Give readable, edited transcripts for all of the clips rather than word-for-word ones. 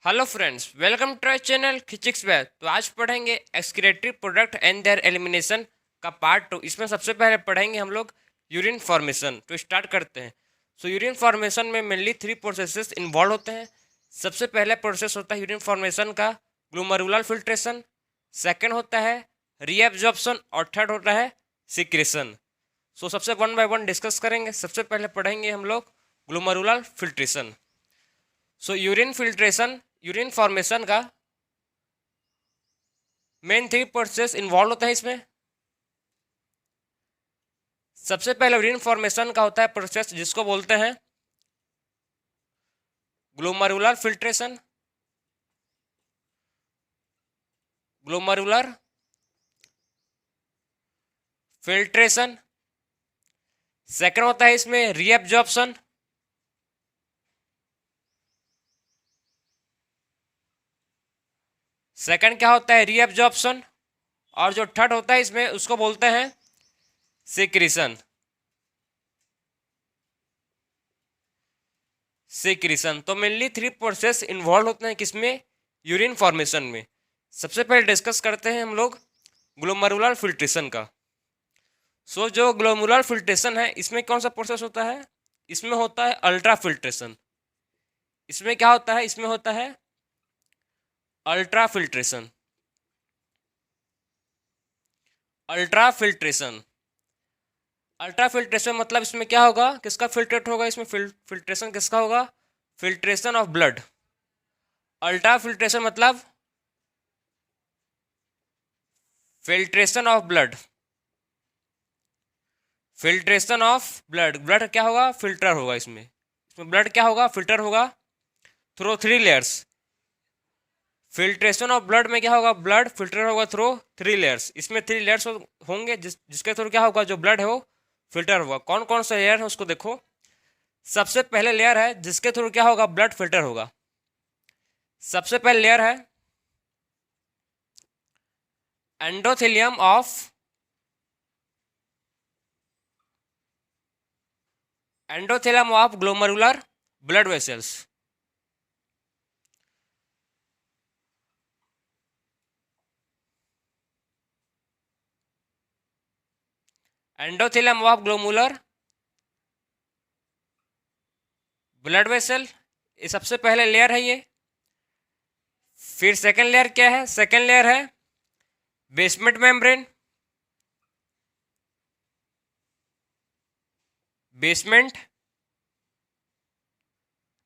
Hello friends, welcome to our channel physics web. तो आज पढ़ेंगे excretory product and their elimination का part 2। इसमें सबसे पहले पढ़ेंगे हम लोग यूरिन फॉर्मेशन। तो स्टार्ट करते हैं। यूरिन फॉर्मेशन में मेनली 3 प्रोसेसेस इन्वॉल्व होते हैं। सबसे पहला प्रोसेस होता है यूरिन फॉर्मेशन का ग्लोमेरुलर फिल्ट्रेशन, सेकेंड होता है रीएब्जॉर्प्शन और थर्ड होता है सिक्रेशन। सबसे वन बाय वन डिस्कस करेंगे। सबसे पहले पढ़ेंगे हम लोग glomerular filtration. Urine filtration, urine formation का मेन 3 प्रोसेस इन्वॉल्व होता है इसमें। सबसे पहले यूरिन फॉर्मेशन का होता है प्रोसेस जिसको बोलते हैं glomerular filtration. Glomerular filtration. Second होता है इसमें रीएब्जॉर्प्शन। सेकंड क्या होता है? रीएब्जॉर्प्शन। और जो थर्ड होता है इसमें उसको बोलते हैं सिक्रीशन। सिक्रीशन। तो मेनली 3 प्रोसेस इन्वॉल्व होते हैं किसमें? यूरिन फॉर्मेशन में। सबसे पहले डिस्कस करते हैं हम लोग ग्लोमेरुलर फिल्ट्रेशन का। जो ग्लोमेरुलर फिल्ट्रेशन है इसमें कौन सा प्रोसेस होता है? इसमें होता है अल्ट्रा फिल्ट्रेशन। इसमें क्या होता है? इसमें होता है ultra filtration. Ultra filtration. Ultra filtration मतलब इसमें क्या होगा? किसका फिल्ट्रेट होगा? इसमें फिल्ट्रेशन किसका होगा? Filtration of blood. Ultra filtration मतलब filtration of blood. Filtration of blood. Blood क्या होगा? फिल्टर होगा। इसमें ब्लड क्या होगा? फिल्टर होगा through 3 layers. Filtration of blood में क्या होगा? ब्लड फिल्टर होगा थ्रू 3 लेयर्स। इसमें 3 लेयर्स होंगे जिसके थ्रू क्या होगा? जो ब्लड है वो फिल्टर होगा। कौन कौन से लेयर है उसको देखो। सबसे पहले लेयर है जिसके थ्रू क्या होगा? ब्लड फिल्टर होगा। सबसे पहले लेयर है endothelium of glomerular blood vessels. Endothelium of glomerular blood vessel, ये सबसे पहले लेयर है ये। फिर सेकेंड लेयर क्या है? सेकेंड लेयर है बेसमेंट मेम्ब्रेन। Basement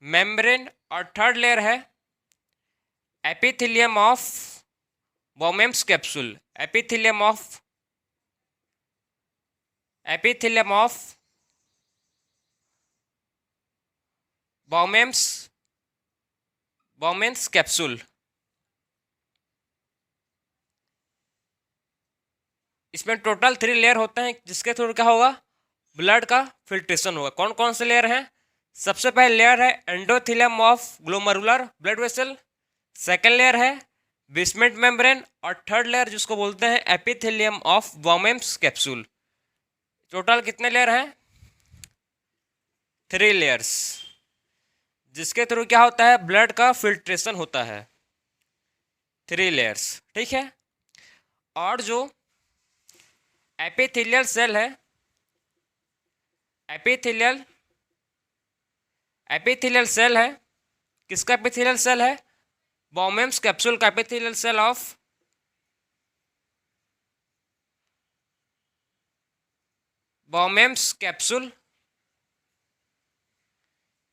membrane. और थर्ड लेयर है epithelium of Bowman's capsule. Epithelium of epithelium of Bowman's Bowman's capsule. इसमें टोटल 3 लेयर होते हैं जिसके थ्रू क्या होगा? ब्लड का फिल्ट्रेशन होगा। कौन कौन से लेयर हैं? सबसे पहले लेयर है endothelium of glomerular blood vessel. Second layer है बेसमेंट मेम्ब्रेन। और थर्ड लेयर जिसको बोलते हैं epithelium of Bowman's capsule. Total कितने लेयर हैं? 3 लेयर्स जिसके थ्रू क्या होता है? ब्लड का फिल्ट्रेशन होता है। 3 लेयर्स, ठीक है। और जो एपिथेलियल सेल है, एपिथेलियल एपिथेलियल सेल है, किसका एपिथेलियल सेल है? बोमेम्स कैप्सूल का epithelial cell of Bowman's capsule,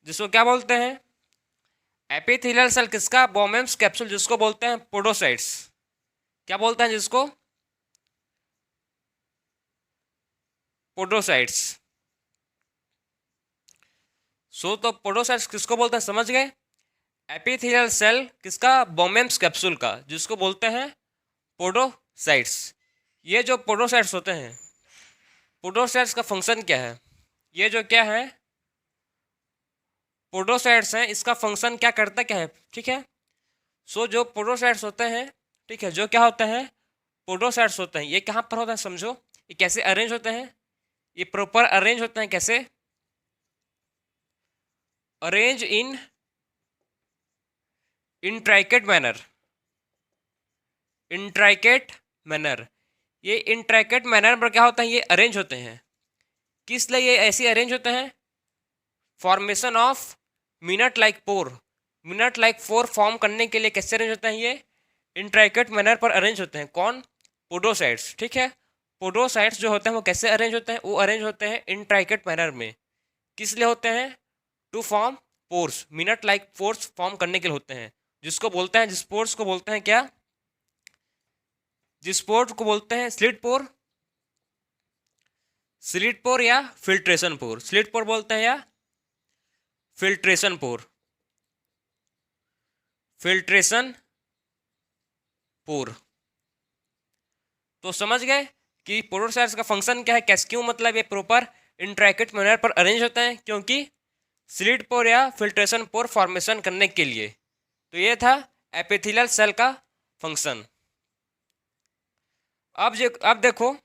जिसको क्या बोलते हैं? एपिथेलियल सेल किसका? बोमेम्स कैप्सूल, जिसको बोलते हैं पोडोसाइट्स। क्या बोलते हैं जिसको? पोडोसाइट्स। तो पोडोसाइट्स किसको बोलते हैं? समझ गए? एपिथेलियल सेल किसका? बोमेम्स कैप्सूल का, जिसको बोलते हैं पोडोसाइट्स। ये जो पोडोसाइट्स होते हैं, पोडोसाइट्स का फंक्शन क्या है? ये जो क्या है पोडोसाइट्स हैं, इसका फंक्शन क्या करता क्या है? ठीक है। जो पोडोसाइट्स होते हैं, ठीक है, जो क्या होते हैं? पोडोसाइट्स होते हैं। ये कहाँ पर होता है समझो। ये कैसे अरेंज होते हैं? ये प्रॉपर अरेंज होते हैं। कैसे? अरेंज इन इंट्राइकेट मैनर, इंट्राइकेट मैनर, ये इंट्राइकेट मैनर पर क्या होता है, ये अरेंज होते हैं। किस लिए ये ऐसे अरेंज होते हैं? Formation of minute like pore, minute like pore form करने के लिए कैसे अरेंज होते हैं? ये इंट्राइकेट मैनर पर अरेंज होते हैं। कौन? पोडोसाइट्स, ठीक है। पोडोसाइट्स जो होते हैं वो कैसे अरेंज होते हैं? वो अरेंज होते हैं इंट्राइकेट मैनर में। किस लिए होते हैं? To form pores, minute like pores form करने के लिए होते हैं। जिसको बोलते हैं, जिस पोर्स को बोलते हैं क्या? जिस पोर्स को बोलते हैं स्लिट पोर, स्लिट पोर या फिल्ट्रेशन पोर। स्लिट पोर बोलते हैं या फिल्ट्रेशन पोर, फिल्ट्रेशन पोर। तो समझ गए कि पोडोसाइट्स का फंक्शन क्या है, कैसे, क्यों मतलब ये प्रॉपर इंट्राइकेट मैनर पर अरेंज होता है? क्योंकि स्लिट पोर या फिल्ट्रेशन पोर फॉर्मेशन करने के लिए। तो ये था एपिथेलियल सेल का फंक्शन। अब देखो,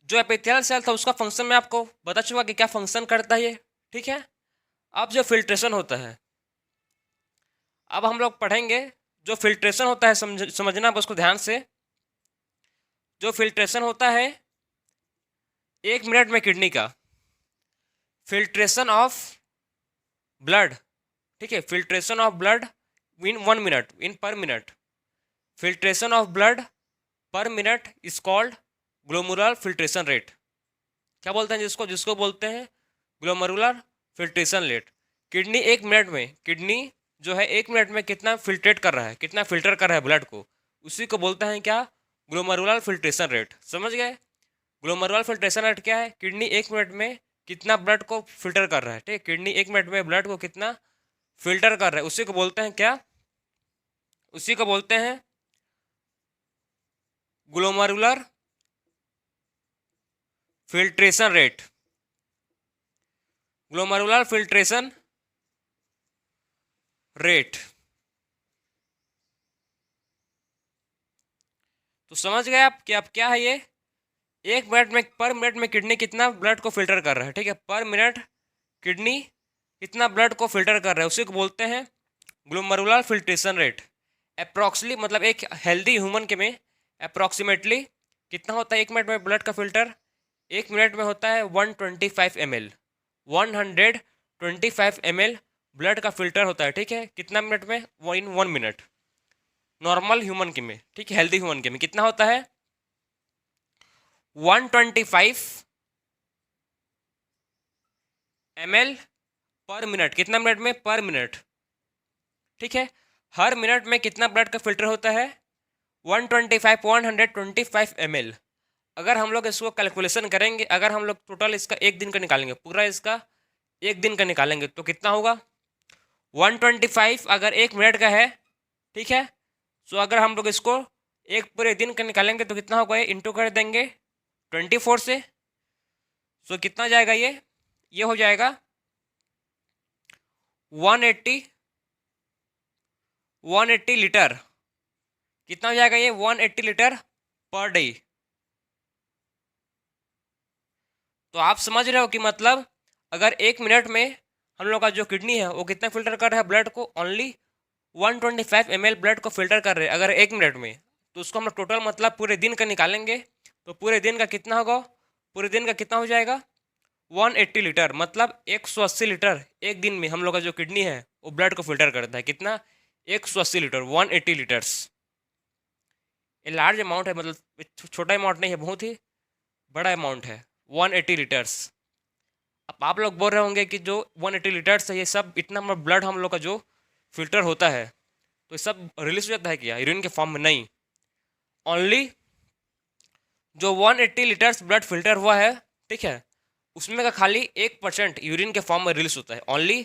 जो एपिथेलियल सेल था उसका फंक्शन मैं आपको बता चुका कि क्या फंक्शन करता है ये, ठीक है। अब जो फिल्ट्रेशन होता है, अब हम लोग पढ़ेंगे जो फिल्ट्रेशन होता है, समझना बस को ध्यान से। जो फिल्ट्रेशन होता है 1 मिनट में किडनी का, फिल्ट्रेशन ऑफ ब्लड, ठीक है, filtration of blood in 1 minute, इन पर मिनट, फिल्ट्रेशन ऑफ ब्लड पर minute is called glomerular filtration rate. क्या बोलते हैं जिसको? जिसको बोलते हैं glomerular filtration rate. Kidney 1 minute में, किडनी जो है 1 मिनट में कितना फिल्ट्रेट कर रहा है, कितना फिल्टर कर रहा है ब्लड को, उसी को बोलते हैं क्या? Glomerular filtration rate. समझ गए? ग्लोमेरुलर फिल्ट्रेशन रेट क्या है? किडनी 1 मिनट में कितना ब्लड को फिल्टर कर रहा है, ठीक है, किडनी 1 मिनट में ब्लड को कितना फिल्टर कर रहा है, उसी को बोलते हैं क्या? उसी को बोलते हैं glomerular filtration rate, glomerular filtration rate. तो समझ गए आप कि अब क्या है ये? 1 मिनट में, पर मिनट में किडनी कितना ब्लड को फिल्टर कर रहा है, ठीक है, पर मिनट किडनी कितना ब्लड को फिल्टर कर रहा है, उसी को बोलते हैं ग्लोमेरुलर फिल्ट्रेशन रेट। अप्रॉक्सीमेटली, मतलब एक हेल्दी ह्यूमन के में अप्रॉक्सीमेटली कितना होता है 1 मिनट में ब्लड का फिल्टर? 1 मिनट में होता है 125 ml, 125 ml ब्लड का फिल्टर होता है, ठीक है। कितना मिनट में? इन 1 मिनट। नॉर्मल ह्यूमन के में, ठीक है, हेल्दी ह्यूमन के में कितना होता है? 125 ml पर मिनट। कितना मिनट में? पर मिनट, ठीक है। हर मिनट में कितना ब्लड का फिल्टर होता है? 125 ml। अगर हम लोग इसको कैलकुलेशन करेंगे, अगर हम लोग टोटल इसका 1 दिन का निकालेंगे, पूरा इसका 1 दिन का निकालेंगे, तो कितना होगा? 125 अगर 1 मिनट का है, ठीक है, तो अगर हम लोग इसको एक पूरे दिन का निकालेंगे तो कितना होगा? ये इंटू कर देंगे 24 से, तो कितना जाएगा ये हो जाएगा 180 लीटर। कितना हो जाएगा ये? 180 लीटर पर डे। तो आप समझ रहे हो कि मतलब अगर 1 मिनट में हम लोग का जो किडनी है वो कितना फिल्टर कर रहा है ब्लड को? ओनली 125 ml ब्लड को फिल्टर कर रहे हैं अगर 1 मिनट में। तो उसको हम लोग टोटल मतलब पूरे दिन का निकालेंगे, तो पूरे दिन का कितना होगा? पूरे दिन का कितना हो जाएगा? 180 लीटर, मतलब 180 लीटर एक दिन में हम लोग का जो किडनी है वो ब्लड को फिल्टर करता है। कितना? 180 लीटर, 180 लीटर्स। ये लार्ज अमाउंट है, मतलब छोटा अमाउंट नहीं है, बहुत ही बड़ा अमाउंट है, 180 लीटर्स। अब आप लोग बोल रहे होंगे कि जो 180 लीटर्स है ये सब इतना ब्लड हम लोग का जो फिल्टर होता है तो ये सब रिलीज हो जाता है क्या यूरिन के फॉर्म में? नहीं, ओनली जो 180 लीटर्स ब्लड फिल्टर हुआ है, ठीक है, उसमें का खाली 1% यूरिन के फॉर्म में रिलीज होता है। ओनली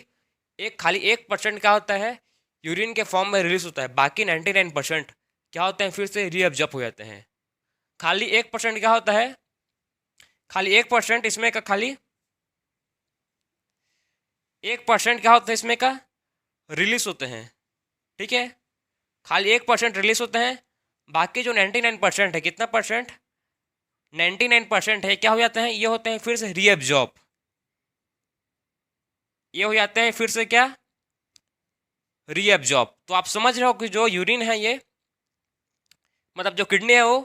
खाली 1% क्या होता है? यूरिन के फॉर्म में रिलीज होता है। बाकी 99% क्या होते हैं? फिर से रीअब्जॉर्ब हो जाते हैं। खाली 1% क्या होता है? खाली 1% इसमें का, खाली 1% क्या होता है इसमें का? रिलीज होते हैं, ठीक है, खाली 1% रिलीज होते हैं। बाकी जो 99% है, कितना परसेंट? 99% है, क्या हो जाते हैं? ये होते हैं फिर से रीअब्जॉर्ब। ये हो जाते हैं फिर से क्या, रीएब्जॉर्ब। तो आप समझ रहे हो कि जो यूरिन है ये, मतलब जो किडनी है वो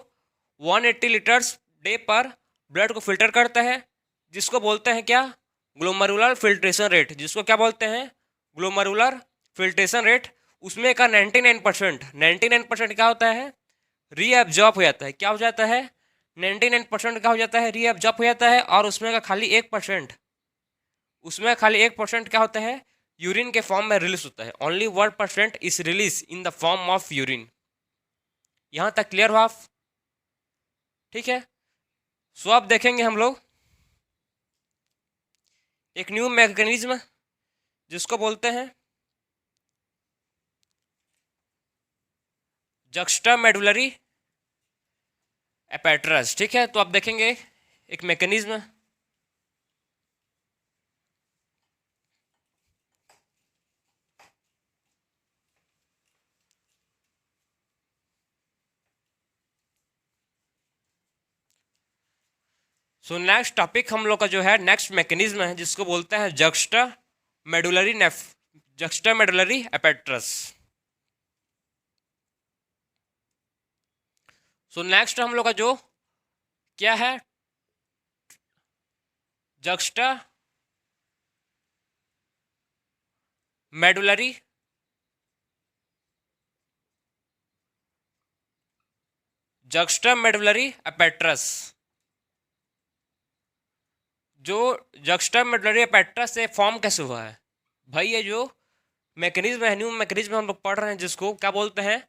180 लीटर्स डे पर ब्लड को फिल्टर करता है, जिसको बोलते हैं क्या, ग्लोमरुलर फिल्ट्रेशन रेट। जिसको क्या बोलते हैं, ग्लोमरुलर फिल्ट्रेशन रेट। उसमें का 99% क्या होता है, रीएब्जॉर्ब हो जाता है। क्या हो जाता है, 99% क्या हो जाता है, रीएब्जॉर्ब हो जाता है। और उसमें का खाली 1%, उसमें खाली 1% क्या होता है, यूरिन के फॉर्म में रिलीज होता है। Only 1% is release in the form of urine. यहाँ तक क्लियर हो आप? ठीक है। सो अब देखेंगे हम लोग एक न्यू मैकेनिज्म जिसको बोलते हैं जक्स्टामेडुलरी एपेट्रस। ठीक है, तो अब देखेंगे एक मैकेनिज्म। सो नेक्स्ट टॉपिक हम लोग का जो है, नेक्स्ट मैकेनिज्म है जिसको बोलते हैं जक्स्टामेडुलरी एपेट्रस। सो नेक्स्ट हम लोग का जो क्या है, जक्स्टा मेडुलरी एपेट्रस। जो जक्स्टामेडुलरी एपेट्रस से फॉर्म कैसे हुआ है भाई, ये जो मैकेनिज्म है, न्यू मैकेनिज्म हम लोग पढ़ रहे हैं जिसको क्या बोलते हैं,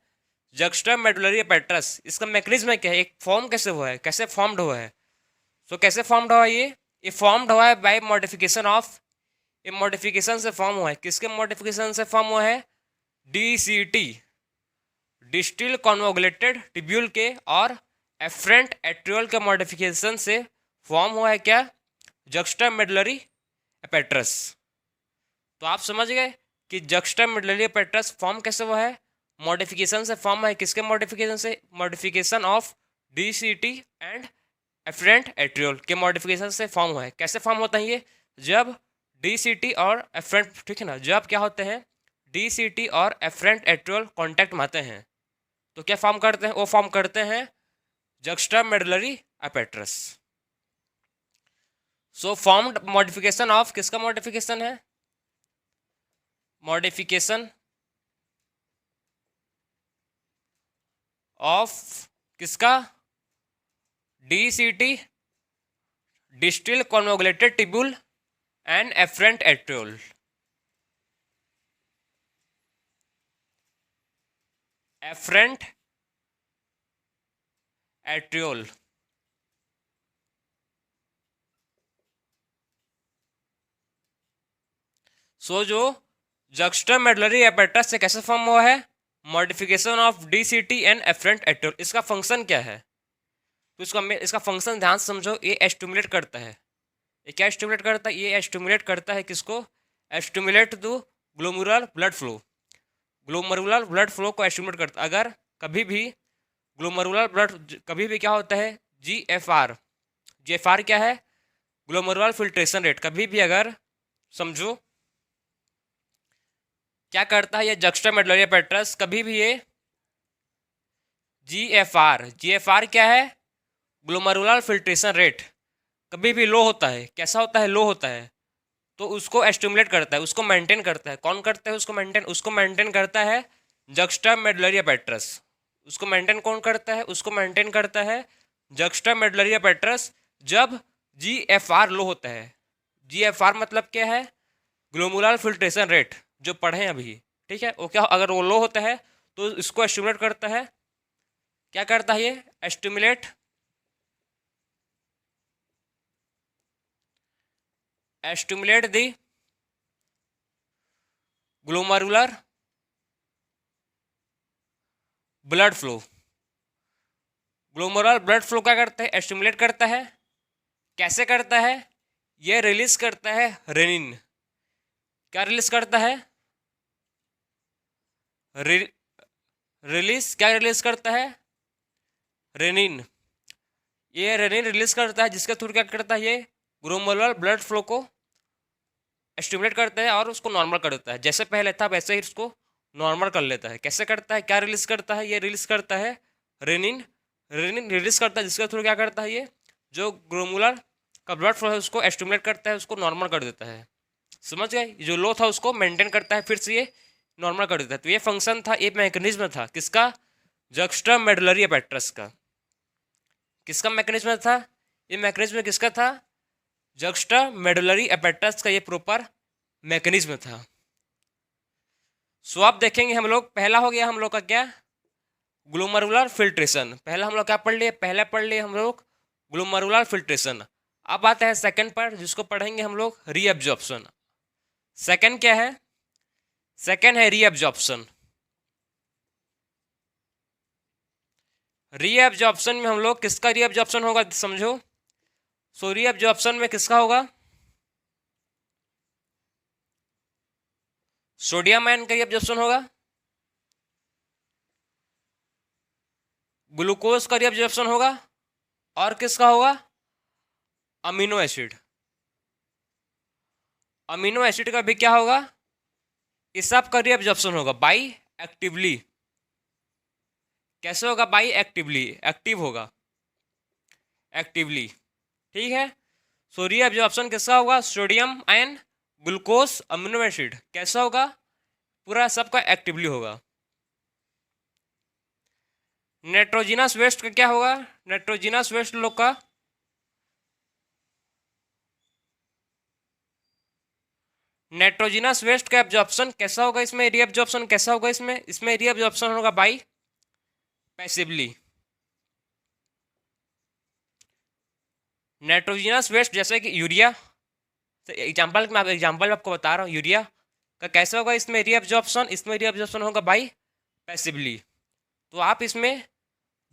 जक्स्टामेडुलरी एपेट्रस। इसका मैकेनिज्म क्या है, एक फॉर्म कैसे हुआ है, कैसे फॉर्म्ड हुआ है। सो कैसे फॉर्म्ड हुआ है ये फॉर्म्ड हुआ है बाय मॉडिफिकेशन ऑफ, ये मॉडिफिकेशन से फॉर्म हुआ है। किसके मॉडिफिकेशन से फॉर्म हुआ है, DCT, डिस्टिल कॉन्वोगुलेटेड टिब्यूल के और एफरेंट एट्रियोल के मॉडिफिकेशन से फॉर्म हुआ है क्या, जक्स्टामेडुलरी एपेट्रस। तो आप समझ गए कि जक्स्टामेडुलरी एपेट्रस फॉर्म कैसे हुआ है, मॉडिफिकेशन से फॉर्म है। किसके मॉडिफिकेशन से, modification of DCT and afferent arteriole के मॉडिफिकेशन से फॉर्म हुआ है। कैसे फॉर्म होता है ये, जब DCT और एफरेंट, ठीक है ना, जब क्या होते हैं, DCT और एफरेंट एट्रियोल कॉन्टैक्ट में आते हैं तो क्या फॉर्म करते हैं, वो फॉर्म करते हैं juxtamedullary apparatus. So formed modification of, किसका मॉडिफिकेशन है, मॉडिफिकेशन ऑफ किसका, DCT, distal convoluted tubule and afferent arteriole. Afferent arteriole. So जो जक्स्टामेडुलरी एपेट्रस से कैसे फॉर्म हुआ है, modification of DCT and afferent arteriole. इसका फंक्शन क्या है, तो इसका फंक्शन ध्यान से समझो। ये एस्टिमुलेट करता है, ये क्या एस्टिमुलेट करता है, ये एस्टिमुलेट करता है किसको, stimulate the glomerular blood flow, glomerular blood flow को एस्टिमुलेट करता है। अगर कभी भी ग्लोमेरुलर ब्लड, कभी भी क्या होता है, GFR क्या है, ग्लोमेरुलर फिल्ट्रेशन रेट। कभी भी अगर समझो क्या करता है ये जक्स्टामेडुलरी एपेट्रस, कभी भी ये GFR क्या है, ग्लोमेरुलर फिल्ट्रेशन रेट, कभी भी लो होता है। कैसा होता है, लो होता है, तो उसको एस्टिमुलेट करता है, उसको मेंटेन करता है। कौन करता है उसको मेंटेन, उसको मेंटेन करता है जक्स्टामेडुलरी एपेट्रस। उसको मेंटेन कौन करता है, उसको मेंटेन करता है जक्स्टामेडुलरी एपेट्रस जब GFR लो होता है। GFR मतलब क्या है, ग्लोमेरुलर फिल्ट्रेशन रेट, जो पढ़े अभी, ठीक है। वो क्या, अगर वो लो होता है तो इसको एस्टिमुलेट करता है। क्या करता है ये, stimulate the glomerular blood flow. Glomerular blood flow क्या करता है, एस्टिमुलेट करता है। कैसे करता है, ये रिलीज करता है रेनिन। क्या रिलीज करता है, क्या रिलीज करता है, रेनिन। ये रेनिन रिलीज करता है, जिसके थ्रू क्या करता है ये ग्लोमेरुलर ब्लड फ्लो को स्टिमुलेट करता है और उसको नॉर्मल कर देता है, जैसे पहले था वैसे ही उसको नॉर्मल कर लेता है। कैसे करता है, क्या रिलीज करता है, ये रिलीज करता है रेनिन, रेनिन रिलीज करता है, जिसके थ्रू क्या करता है, ये जो ग्लोमुलर का ब्लड फ्लो है उसको स्टिमुलेट करता है, उसको नॉर्मल कर देता है। समझ गए, जो लो था उसको मेंटेन करता है, फिर से ये नॉर्मल कर देता है। तो ये फंक्शन था, ये मैकेनिज्म था किसका, जक्स्टा मेडुलरी एपेट्रस का। किसका मैकेनिज्म था, ये मैकेनिज्म किसका था, जक्स्टा मेडुलरी एपेट्रस का ये प्रॉपर मैकेनिज्म था। सो आप देखेंगे हम लोग, पहला हो गया हम लोग का क्या, ग्लोमरुलर फिल्ट्रेशन। पहला हम लोग क्या पढ़ लिए, पहले पढ़ लिए हम लोग ग्लोमरुलर फिल्ट्रेशन। अब आते हैं सेकंड पर, जिसको पढ़ेंगे हम लोग रीअब्जॉर्प्शन। सेकंड क्या है, सेकंड है रीअब्जॉर्प्शन। रीअब्जॉर्प्शन में हम लोग किसका रीअब्जॉर्प्शन होगा समझो। सो रीअब्जॉर्प्शन में किसका होगा, सोडियम आयन का रीअब्जॉर्प्शन होगा, ग्लूकोज का रीअब्जॉर्प्शन होगा, और किसका होगा, अमीनो एसिड। अमीनो एसिड का भी क्या होगा, इस सब का रीअब्जॉर्प्शन होगा बाई एक्टिवली। कैसे होगा, बाई एक्टिवली, एक्टिव होगा, एक्टिवली। ठीक है, सो रीअब्जॉर्प्शन किसका होगा, sodium ion, glucose, amino acid, कैसा होगा, पूरा सबका एक्टिवली होगा। नाइट्रोजिनस वेस्ट का क्या होगा, नाइट्रोजिनस वेस्ट लोग का, नाइट्रोजिनस वेस्ट का एब्जॉर्प्शन कैसा होगा, इसमें रीअब्जॉर्प्शन कैसा होगा, इसमें रीअब्जॉर्प्शन होगा बाई पैसिवली। नाइट्रोजिनस वेस्ट जैसे कि यूरिया, एग्जाम्पल आपको बता रहा हूँ, यूरिया का कैसा होगा, इसमें रीअब्जॉर्प्शन होगा बाई पैसिवली। तो आप इसमें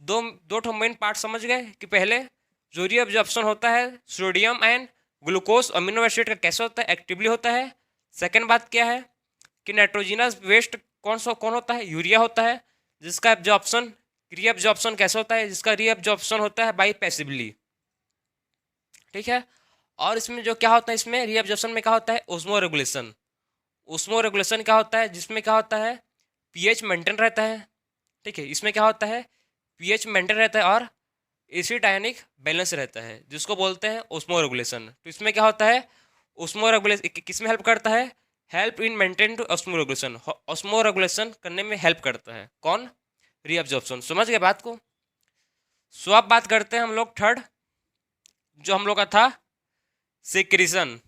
दो दो ठो मेन पार्ट समझ गए कि पहले जो रीअब्जॉर्प्शन होता है sodium and glucose amino acid का कैसा होता है, एक्टिवली होता है। सेकेंड बात क्या है कि नाइट्रोजिनस वेस्ट कौन होता है, यूरिया होता है, जिसका एब्जॉर्प्शन रीअब्जॉर्प्शन कैसा होता है, जिसका रीअब्जॉर्प्शन होता है बाई पैसिवली। ठीक है, और इसमें जो क्या होता है, इसमें रीअब्जॉर्प्शन में क्या होता है, ओस्मो रेगुलेशन। ओस्मो रेगुलेशन क्या होता है, जिसमें क्या होता है, पीएच मेंटेन रहता है। ठीक है, इसमें क्या होता है, पीएच मेंटेन रहता है और एसिड आयनिक बैलेंस रहता है, जिसको बोलते हैं ओस्मो रेगुलेशन। तो इसमें क्या होता है, ओस्मो रेगुलेशन किस में हेल्प करता है, help in maintain to osmoregulation, osmoregulation करने में हेल्प करता है कौन, रीअब्जॉर्प्शन। समझ गए बात को। सो अब बात करते हैं हम लोग थर्ड, जो हम लोग का था सिक्रीशन।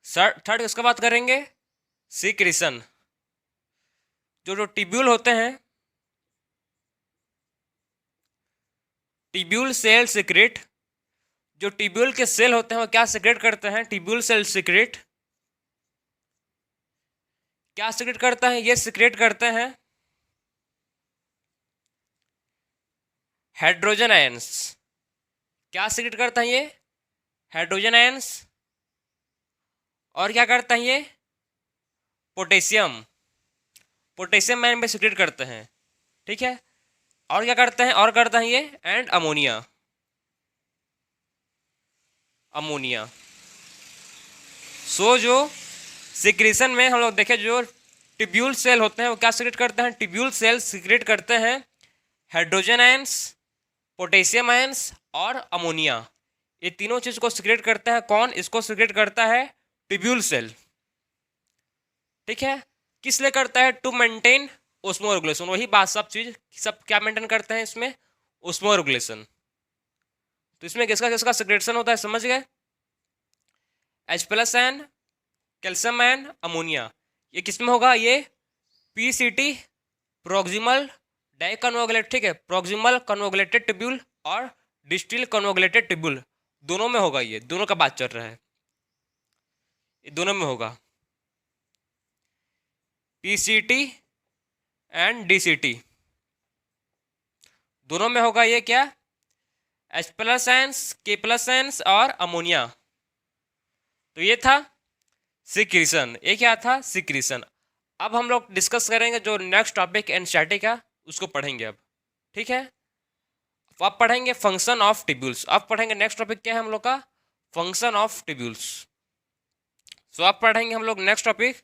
थर्ड किसका बात करेंगे, सिक्रीशन। जो टिब्यूल होते हैं, टिब्यूल सेल सिक्रेट, जो टिब्यूल के सेल होते हैं वो क्या सिक्रेट करते हैं, टिब्यूल सेल सिक्रेट क्या सिक्रेट करता है, ये सिक्रेट करते हैं हाइड्रोजन आयंस। क्या सिक्रेट करता है ये, हाइड्रोजन आयंस, और क्या करता है ये, पोटेशियम, पोटेशियम आयन में सिक्रेट करते हैं। ठीक है, और क्या करते हैं, और करता है ये एंड अमोनिया, अमोनिया। सो जो सिक्रीशन में हम लोग देखें, जो टिब्यूल सेल होते हैं वो क्या सिक्रेट करते हैं, टिब्यूल सेल सिक्रेट करते हैं हाइड्रोजन आयंस, पोटेशियम आयंस और अमोनिया। ये तीनों चीज को सिक्रेट करता है कौन, इसको सिक्रेट करता है टिब्यूल सेल। ठीक है, किस लिए करता है, टू मेंटेन ओस्मो रेगुलेशन। वही बात, सब क्या मेंटेन करते हैं इसमें, ओस्मो रेगुलेशन। तो इसमें किसका किसका सिक्रेशन होता है समझ गए, H+ ion, calcium ion, ammonia. ये किसमें होगा, ये PCT प्रोक्सिमल डाइकन्वोगुलेट, ठीक है, प्रोक्सिमल कन्वोगुलेटेड टिब्यूल और डिस्टल कन्वोगुलेटेड टिब्यूल, दोनों में होगा। ये दोनों का बात चल रहा है, ये दोनों में होगा, PCT एंड DCT दोनों में होगा। ये क्या, H+ आयंस, K+ आयंस और अमोनिया। तो ये था सिक्रीशन, ये क्या था, सिक्रीशन। अब हम लोग डिस्कस करेंगे जो नेक्स्ट टॉपिक एनसीईआरटी का, उसको पढ़ेंगे अब। ठीक है, तो आप पढ़ेंगे फंक्शन ऑफ टिब्यूल्स। अब पढ़ेंगे नेक्स्ट टॉपिक क्या है हम लोग का, फंक्शन ऑफ टिब्यूल्स। सो आप पढ़ेंगे हम लोग नेक्स्ट टॉपिक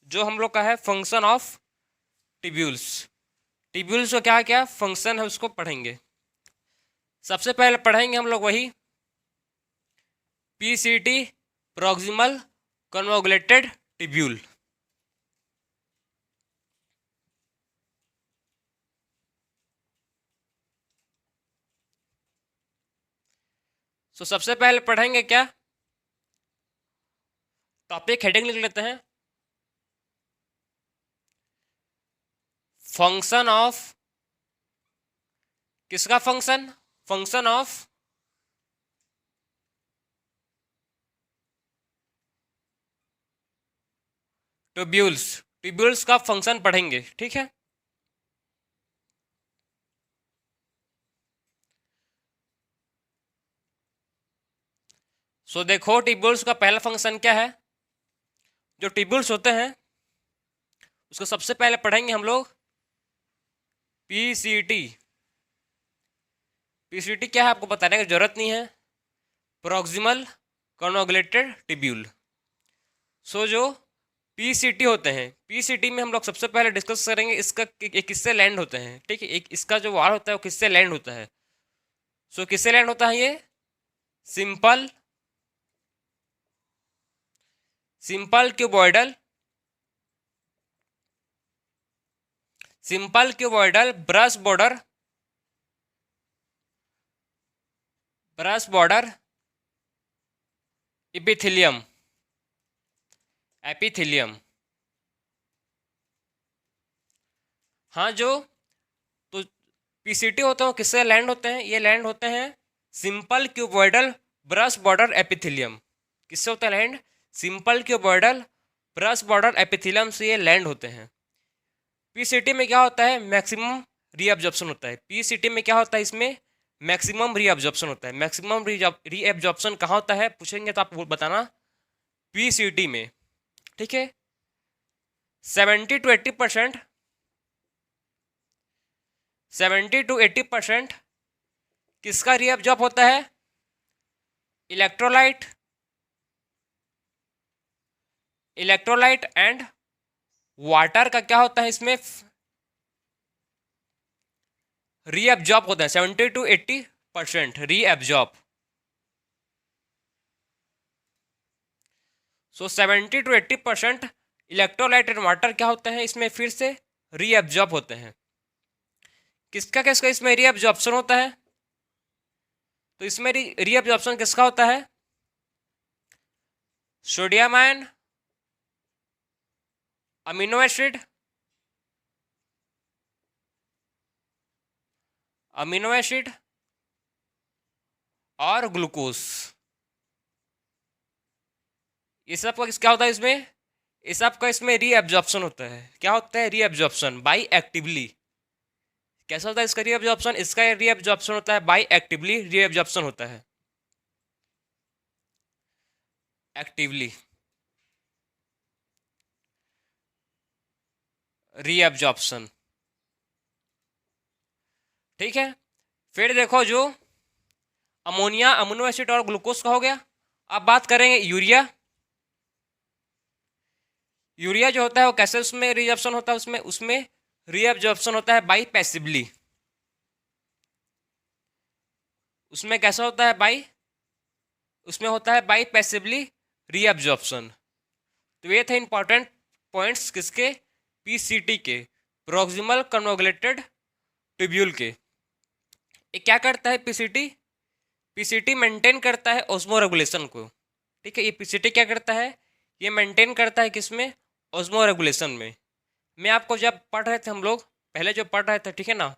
जो हम लोग का है फंक्शन ऑफ टिब्यूल्स। टिब्यूल्स का क्या क्या फंक्शन है उसको पढ़ेंगे। सबसे पहले पढ़ेंगे हम लोग वही पीसीटी, प्रॉक्सिमल कन्वोगुलेटेड टिब्यूल। सो सबसे पहले पढ़ेंगे क्या, टॉपिक हेडिंग लिख लेते हैं, फंक्शन ऑफ, किसका function, function of tubules. Tubules का फंक्शन पढ़ेंगे, ठीक है। सो देखो ट्यूब्यूल्स का पहला फंक्शन क्या है। जो ट्यूब्यूल्स होते हैं उसको सबसे पहले पढ़ेंगे हम लोग पीसीटी। पीसीटी क्या है आपको बताने की जरूरत नहीं है, प्रॉक्सिमल कन्वोगुलेटेड टिब्यूल। सो जो पीसीटी होते हैं, पीसीटी में हम लोग सबसे पहले डिस्कस करेंगे इसका किससे लैंड होते हैं, ठीक है। एक इसका जो वार होता है वो किससे लैंड होता है। सो किससे लैंड होता है ये, simple, simple cuboidal, simple cuboidal brush border, brush border epithelium, epithelium. हाँ जो तो पीसीटी होते हैं किससे लैंड होते हैं, ये लैंड होते हैं simple cuboidal brush border epithelium. किससे होता है land, simple cuboidal brush border epithelium से ये लैंड होते हैं। पीसीटी में क्या होता है, मैक्सिमम रीअब्जॉर्प्शन होता है। पीसीटी में क्या होता है, इसमें मैक्सिमम रीअब्जॉर्प्शन होता है। मैक्सिमम रीअब्जॉर्प्शन कहाँ होता है पूछेंगे तो आप बताना, पीसीटी में, ठीक है। 70 टू 80% किसका रीअब्जॉर्ब होता है, इलेक्ट्रोलाइट, इलेक्ट्रोलाइट एंड वाटर का क्या होता है इसमें रीअब्जॉर्ब होता है। 70 to 80% reabsorb. So 70 to 80% electrolyte and water क्या होते हैं इसमें फिर से रीअब्जॉर्ब होते हैं। किसका किसका इसमें रीअब्जॉर्प्शन होता है, तो इसमें रीअब्जॉर्प्शन किसका होता है, sodium ion, amino acid, amino acid और ग्लूकोज। ये सब का क्या होता है इसमें, ये सब का इसमें रीअब्जॉर्प्शन होता है। क्या होता है रीअब्जॉर्प्शन बाई एक्टिवली। कैसा होता है इसका रीअब्जॉर्प्शन, इसका रीअब्जॉर्प्शन होता है बाई एक्टिवली, रीअब्जॉर्प्शन होता है एक्टिवली, रीअब्जॉर्प्शन, ठीक है। फिर देखो जो अमोनिया, अमीनो एसिड और ग्लूकोज का हो गया। अब बात करेंगे यूरिया। यूरिया जो होता है वो कैसे उसमें रीअब्जॉर्प्शन होता है, उसमें उसमें रीअब्जॉर्प्शन होता है बाई पैसिवली। उसमें कैसा होता है बाई, उसमें होता है बाई पैसिवली रीअब्जॉर्प्शन। तो ये थे इंपॉर्टेंट पॉइंट्स किसके, पीसीटी के, प्रॉक्सिमल कन्वोगुलेटेड ट्यूब्यूल के। ये क्या करता है पीसीटी, पीसीटी मेंटेन करता है ऑस्मो रेगुलेशन को, ठीक है। ये पीसीटी क्या करता है, ये मेंटेन करता है किसमें, ऑस्मो रेगुलेशन में। मैं आपको जब पढ़ रहे थे हम लोग पहले जो पढ़ रहे थे, ठीक है ना,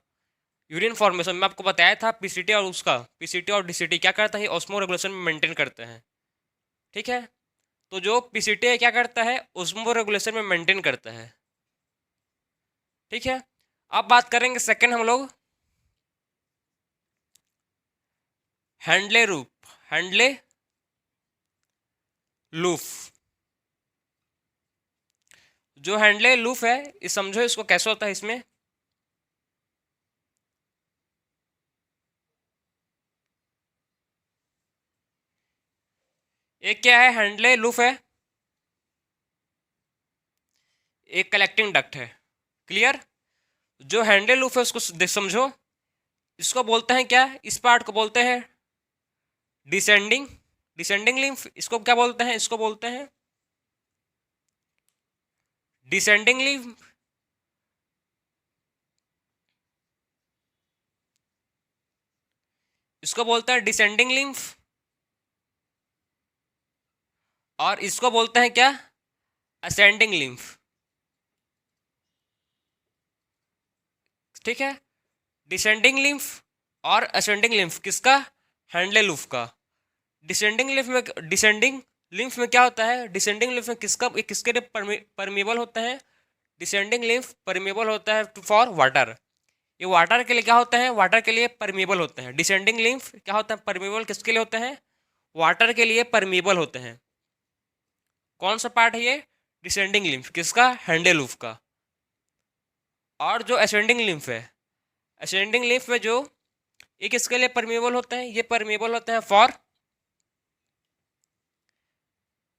यूरिन फॉर्मेशन में आपको बताया था पीसीटी और उसका, पीसीटी और डीसीटी क्या करता है, ऑस्मो रेगुलेशन में मेंटेन करते हैं, ठीक है। तो जो पीसीटी है क्या करता है, ऑस्मो रेगुलेशन में मेंटेन करता है, ठीक है। अब बात करेंगे सेकंड हम लोग हैंडले रूप, हैंडले लूफ। जो हैंडले लूफ है ये समझो इसको कैसे होता है, इसमें एक क्या है, हैंडले लूप है, एक कलेक्टिंग डक्ट है। क्लियर? जो हैंडले लूप है उसको समझो। इसको बोलते हैं क्या, इस पार्ट को बोलते हैं डिसेंडिंग, डिसेंडिंग लिम्फ। इसको क्या बोलते हैं, इसको बोलते हैं डिसेंडिंग लिम्फ। इसको बोलते हैं डिसेंडिंग लिम्फ। और इसको बोलते हैं क्या, असेंडिंग लिम्फ। ठीक है, डिसेंडिंग लिम्फ और असेंडिंग लिम्फ किसका, हैंडले लूप का। डिसेंडिंग लिम्फ में, डिसेंडिंग लिम्फ में क्या होता है, डिसेंडिंग लिम्फ में किसका, किसके लिए परमेबल होता है, डिसेंडिंग लिम्फ परमेबल होता है फॉर वाटर। ये वाटर के लिए क्या होता है, वाटर के लिए परमेबल होते हैं। डिसेंडिंग लिम्फ क्या होता है, परमेबल किसके लिए होते हैं, वाटर के लिए परमेबल होते हैं। कौन सा पार्ट है ये, डिसेंडिंग लिम्फ किसका, हैंडल लूप का। और जो असेंडिंग लिम्फ है, असेंडिंग लिम्फ में जो, ये किसके लिए परमेबल होते हैं, ये परमेबल होते हैं फॉर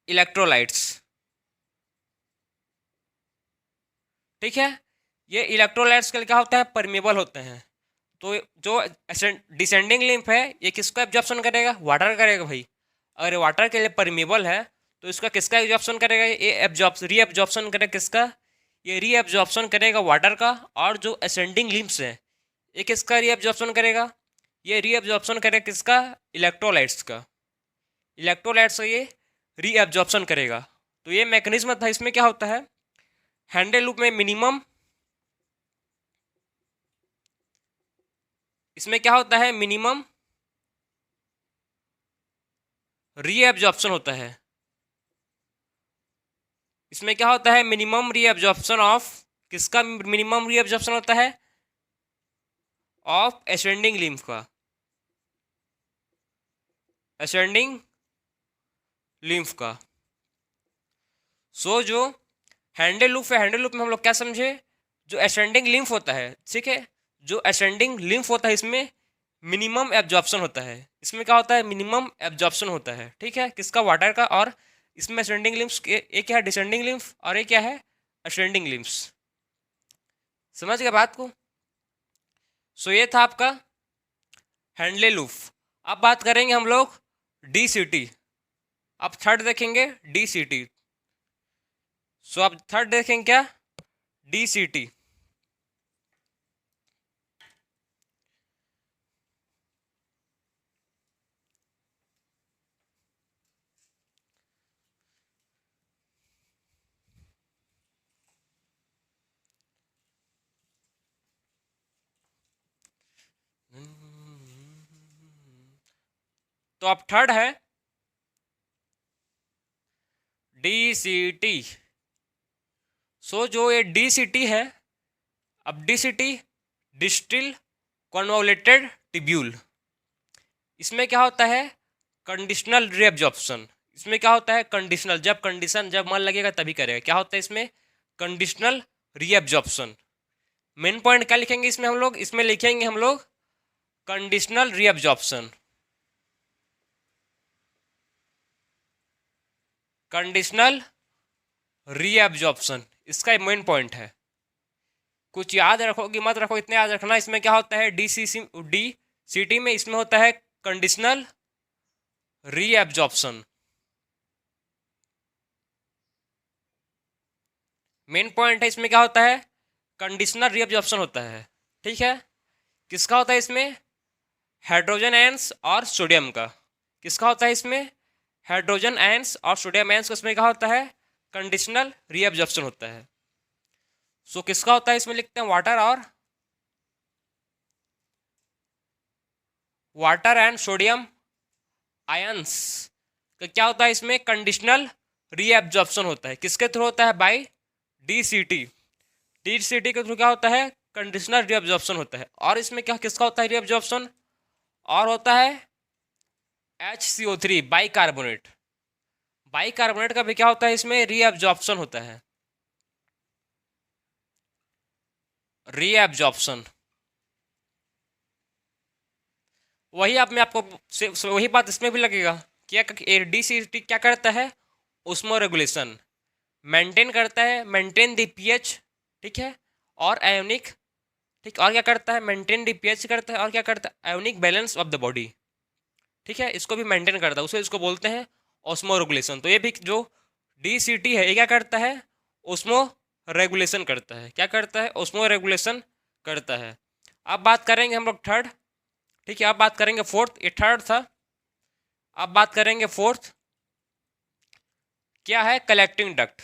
इलेक्ट्रोलाइट्स। ठीक है, ये इलेक्ट्रोलाइट्स के लिए क्या होता है, परमेबल होते हैं। तो जो डिसेंडिंग लिम्फ है ये किसका एब्जॉर्प्शन करेगा, वाटर करेगा भाई। अगर वाटर के लिए परमेबल है तो इसका किसका एब्जॉर्प्शन करेगा, ये री एब्जॉर्प्शन करेगा किसका, ये री एब्जॉर्प्शन करेगा वाटर का। और जो असेंडिंग लिम्फ्स है ये किसका री एब्जॉर्प्शन करेगा, ये री एब्जॉर्प्शन करेगा किसका, इलेक्ट्रोलाइट्स का। इलेक्ट्रोलाइट्स का ये री एब्जॉर्प्शन करेगा। तो ये मैकेनिज्म था, इसमें क्या होता है, हैंडल लूप में मिनिमम, इसमें क्या होता है, मिनिमम री एब्जॉर्प्शन होता है। इसमें क्या होता है, मिनिमम री एब्जॉर्प्शन ऑफ, किसका मिनिमम री एब्जॉर्प्शन होता है, ऑफ असेंडिंग लिम्फ का, असेंडिंग लिम्फ का। सो जो हैंडल लूप है, हैंडल लूप में हम लोग क्या समझे, जो असेंडिंग लिम्फ होता है, ठीक है, जो असेंडिंग लिम्फ होता है इसमें मिनिमम एब्जॉर्प्शन होता है। इसमें क्या होता है, मिनिमम एब्जॉर्प्शन होता है। ठीक है, किसका, वाटर का। और इसमें असेंडिंग लिम्फ, एक क्या है डिसेंडिंग लिम्फ और एक क्या है असेंडिंग लिम्फ्स। समझ गए बात को। सो ये था आपका हैंडले लूप। अब बात करेंगे हम लोग DCT। अब थर्ड देखेंगे DCT। सो अब थर्ड देखेंगे क्या, DCT। तो अब थर्ड है DCT। सो जो ये DCT है, अब DCT डिस्टिल कन्वोलेटेड टिब्यूल, इसमें क्या होता है, कंडीशनल रीअब्जॉर्प्शन। इसमें क्या होता है, कंडीशनल, जब कंडीशन, जब मन लगेगा तभी करेगा। क्या होता है इसमें, कंडीशनल रीअब्जॉर्प्शन। मेन पॉइंट क्या लिखेंगे इसमें हम लोग, इसमें लिखेंगे हम लोग कंडीशनल रीअब्जॉर्प्शन, कंडीशनल रीअब्जॉर्प्शन, इसका मेन पॉइंट है। कुछ याद रखो कि मत रखो, इतने याद रखना। इसमें क्या होता है, DCT में इसमें होता है कंडीशनल रीअब्जॉर्प्शन। मेन पॉइंट है, इसमें क्या होता है, कंडीशनल रीअब्जॉर्प्शन होता है। ठीक है, किसका होता है इसमें, हाइड्रोजन आयंस और सोडियम का। किसका होता है इसमें, हाइड्रोजन आयंस और सोडियम आयंस का। इसमें क्या होता है, कंडीशनल रीअब्जॉर्प्शन होता है। सो किसका होता है, इसमें लिखते हैं वाटर और वाटर एंड सोडियम आयंस का क्या होता है, इसमें कंडीशनल रीअब्जॉर्प्शन होता है। किसके थ्रू होता है, बाय DCT। DCT के थ्रू क्या होता है, कंडीशनल रीअब्जॉर्प्शन होता है। और इसमें क्या, किसका होता है रीअब्जॉर्प्शन, और होता है HCO3 बाइकार्बोनेट। बाइकार्बोनेट का भी क्या होता है, इसमें रीअब्जॉर्प्शन होता है, रीअब्जॉर्प्शन। वही आप, मैं आपको वही बात इसमें भी लगेगा। क्या DCT क्या करता है? ओस्मो रेगुलेशन मेंटेन करता है, मेंटेन द पीएच, ठीक है, और आयोनिक, ठीक, और क्या करता है? मेंटेन द पीएच करता है, और क्या करता है? Ionic balance of the body, ठीक है, इसको भी मेंटेन करता है, उसे इसको बोलते हैं ओस्मो रेगुलेशन। तो ये भी जो DCT है ये क्या करता है? ओस्मो रेगुलेशन करता है। क्या करता है? ओस्मो रेगुलेशन करता है। अब बात करेंगे हम लोग थर्ड, ठीक है, अब बात करेंगे फोर्थ, ये थर्ड था, अब बात करेंगे फोर्थ, क्या है? Collecting duct.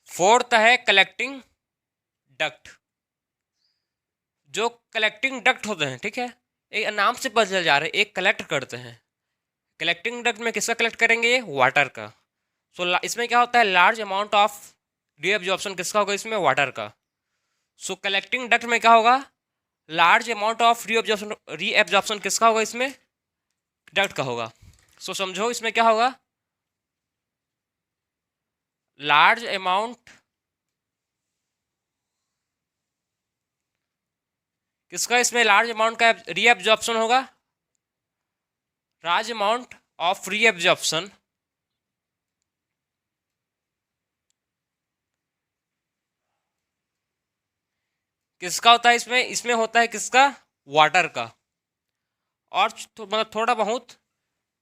फोर्थ है कलेक्टिंग डक्ट। जो कलेक्टिंग डक्ट होते हैं, ठीक है, एक नाम से पता चल जा रहा है, एक कलेक्ट करते हैं। कलेक्टिंग डक्ट में किसका कलेक्ट करेंगे? ये वाटर का। सो इसमें क्या होता है? लार्ज अमाउंट ऑफ रीअब्जॉर्प्शन किसका होगा इसमें? वाटर का। सो कलेक्टिंग डक्ट में क्या होगा? लार्ज अमाउंट ऑफ रीअब्जॉर्प्शन किसका होगा इसमें? डक्ट का होगा। सो समझो इसमें क्या होगा? लार्ज अमाउंट किसका इसमें लार्ज अमाउंट का रीअब्जॉर्प्शन होगा? लार्ज अमाउंट ऑफ रीअब्जॉर्प्शन किसका होता है इसमें? इसमें होता है किसका? वाटर का। और मतलब थोड़ा बहुत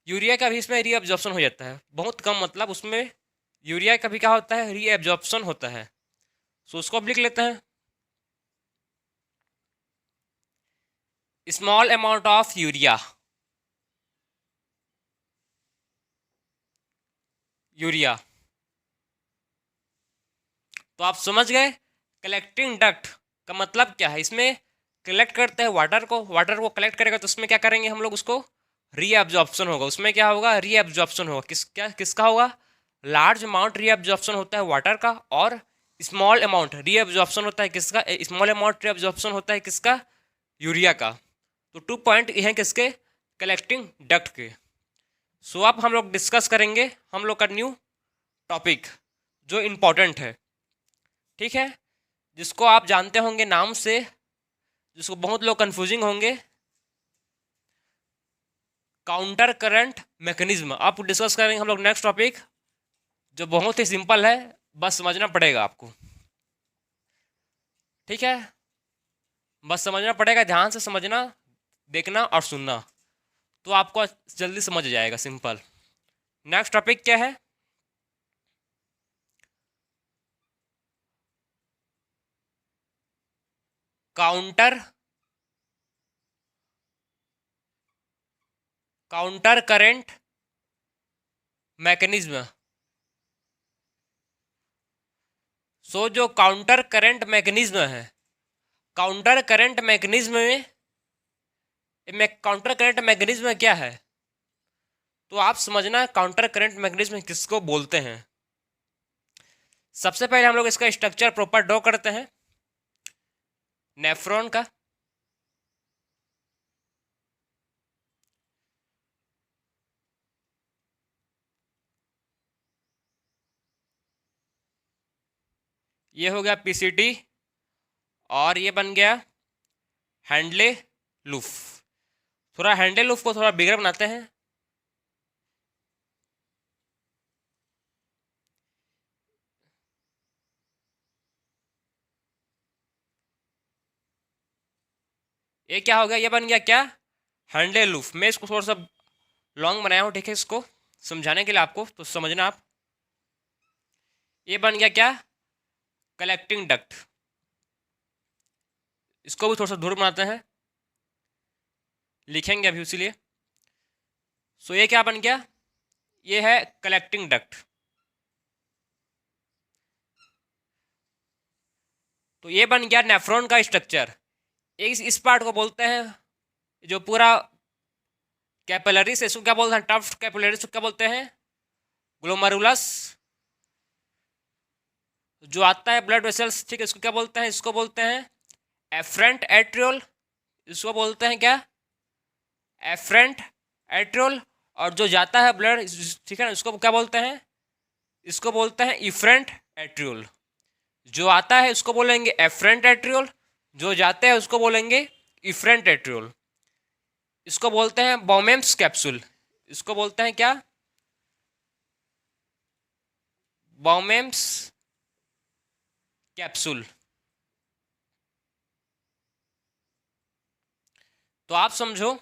यूरिया का भी इसमें रीअब्जॉर्प्शन हो जाता है, बहुत कम, मतलब उसमें यूरिया का भी क्या होता है? रीअब्जॉर्प्शन होता है। सो उसको अब लिख लेते हैं, small amount of urea, urea. तो आप समझ गए कलेक्टिंग डक्ट का मतलब क्या है। इसमें कलेक्ट करते हैं वाटर को, वाटर को कलेक्ट करेगा तो उसमें क्या करेंगे हम लोग? उसको रीअब्जॉर्प्शन होगा, उसमें क्या होगा? रीअब्जॉर्प्शन होगा। किसका होगा? लार्ज अमाउंट रीअब्जॉर्प्शन होता है वाटर का, और स्मॉल अमाउंट रीअब्जॉर्प्शन होता है किसका? स्मॉल अमाउंट रीअब्जॉर्प्शन होता है किसका? यूरिया का। तो 2 पॉइंट ये हैं किसके? कलेक्टिंग डक्ट के। सो अब हम लोग डिस्कस करेंगे हम लोग का न्यू टॉपिक जो इम्पोर्टेंट है, ठीक है, जिसको आप जानते होंगे नाम से, जिसको बहुत लोग कंफ्यूजिंग होंगे, काउंटर करंट मैकेनिज्म। आप डिस्कस करेंगे हम लोग नेक्स्ट टॉपिक, जो बहुत ही सिंपल है, बस समझना पड़ेगा आपको, ठीक है, बस समझना पड़ेगा, ध्यान से समझना, देखना और सुनना, तो आपको जल्दी समझ जाएगा, सिंपल। नेक्स्ट टॉपिक क्या है? Counter current mechanism. सो जो काउंटर करंट मैकेनिज्म है, काउंटर करंट मैकेनिज्म में काउंटर करंट मैकेनिज्म क्या है, तो आप समझना काउंटर करंट मैकेनिज्म किसको बोलते हैं। सबसे पहले हम लोग इसका स्ट्रक्चर प्रॉपर ड्रॉ करते हैं, नेफ्रॉन का। ये हो गया PCT, और ये बन गया हैंडले लूफ। थोड़ा हैंडले लूफ को थोड़ा बिगर बनाते हैं। ये क्या हो गया? ये बन गया क्या? हैंडले लूफ। मैं इसको थोड़ा सा लॉन्ग बनाया हूँ, ठीक है, इसको समझाने के लिए आपको, तो समझना आप। ये बन गया क्या? Collecting duct. इसको भी थोड़ा सा दूर बनाते हैं, लिखेंगे अभी उसीलिए। सो ये क्या बन गया? ये है कलेक्टिंग डक्ट। तो ये बन गया नेफ्रॉन का स्ट्रक्चर। इस पार्ट को बोलते हैं, जो पूरा कैपिलरीज, इसको क्या बोलते हैं? टफ्ट कैपिलरीज को क्या बोलते हैं? ग्लोमेरुलस। जो आता है ब्लड वेसल्स, ठीक है, इसको क्या बोलते हैं? इसको बोलते हैं एफरेंट एट्रियोल। इसको बोलते हैं क्या? Afferent arteriole. और जो जाता है ब्लड, ठीक है ना, इसको क्या बोलते हैं? इसको बोलते हैं इफरेंट एट्रियोल। जो आता है उसको बोलेंगे एफरेंट एट्रियोल, जो जाते हैं उसको बोलेंगे इफरेंट एट्रियोल। इसको बोलते हैं बॉमेम्स कैप्सूल। इसको बोलते हैं क्या? बॉमेम्स कैप्सूल। तो आप समझो,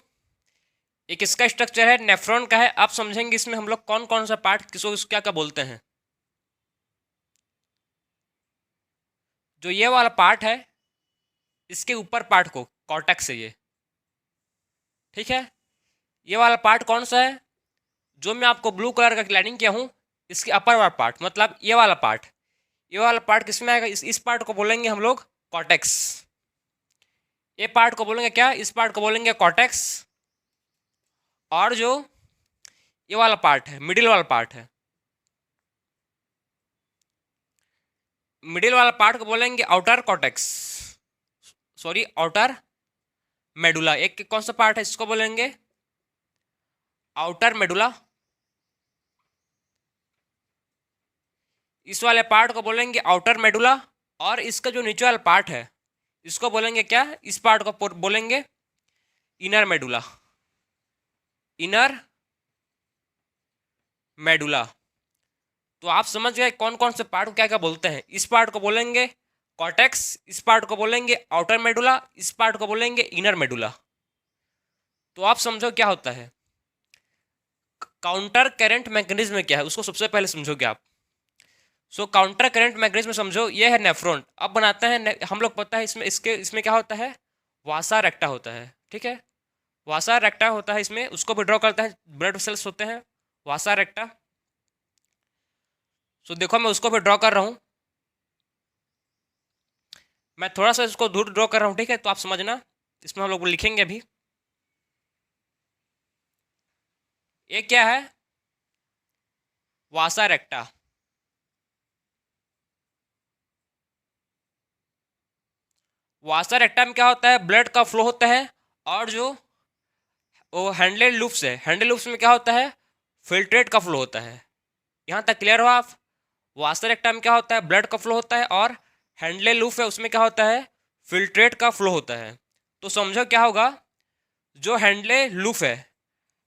एक इसका स्ट्रक्चर है, नेफ्रॉन का है। आप समझेंगे इसमें हम लोग कौन कौन सा पार्ट किसको क्या क्या बोलते हैं। जो ये वाला पार्ट है, इसके ऊपर पार्ट को कॉर्टेक्स है ये, ठीक है। ये वाला पार्ट कौन सा है? जो मैं आपको ब्लू कलर का लाइनिंग किया हूँ, इसके अपर वाला पार्ट, मतलब ये वाला पार्ट। ये वाला पार्ट किसमें आएगा? इस पार्ट को बोलेंगे हम लोग कॉर्टेक्स। ये पार्ट को बोलेंगे क्या? इस पार्ट को बोलेंगे कॉर्टेक्स। और जो ये वाला पार्ट है, मिडिल वाला पार्ट है, मिडिल वाला पार्ट को बोलेंगे outer cortex, sorry outer medulla. एक कौन सा पार्ट है, इसको बोलेंगे आउटर मेडुला। इस वाले पार्ट को बोलेंगे आउटर मेडुला। और इसका जो नीचे वाला पार्ट है, इसको बोलेंगे क्या? इस पार्ट को बोलेंगे इनर मेडुला। Inner medulla. तो आप समझ गए कौन कौन से पार्ट को क्या क्या बोलते हैं। इस पार्ट को बोलेंगे कॉर्टेक्स, इस पार्ट को बोलेंगे आउटर मेडुला, इस पार्ट को बोलेंगे इनर मेडुला। तो आप समझो क्या होता है काउंटर करंट मैकेनिज्म। क्या है उसको सबसे पहले समझोगे आप। सो काउंटर करंट मैकेनिज्म समझो, ये है नेफ्रॉन। अब बनाते हैं हम लोग, पता है इसमें क्या होता है? वासा रेक्टा होता है, ठीक है। वासा रेक्टा होता है इसमें, उसको भी ड्रॉ करता है। ब्लड सेल्स होते हैं वासा रेक्टा। सो देखो मैं उसको भी ड्रॉ कर रहा हूँ। मैं थोड़ा सा इसको दूर ड्रॉ कर रहा हूँ, ठीक है, तो आप समझना। इसमें हम लोग लिखेंगे अभी। ये क्या है? वासा रेक्टा। वासा रेक्टा में क्या होता है? ब्लड का फ्लो होता है। और जो वो हैंडलेड लूप्स है, हैंडलेड लूप्स में क्या होता है? फिल्ट्रेट का फ्लो होता है। यहाँ तक क्लियर हो आप? वासा रेक्टा में क्या होता है? ब्लड का फ्लो होता है। और हैंडले लूप है, उसमें क्या होता है? फिल्ट्रेट का फ्लो होता है। तो समझो क्या होगा, जो हैंडले लूप है,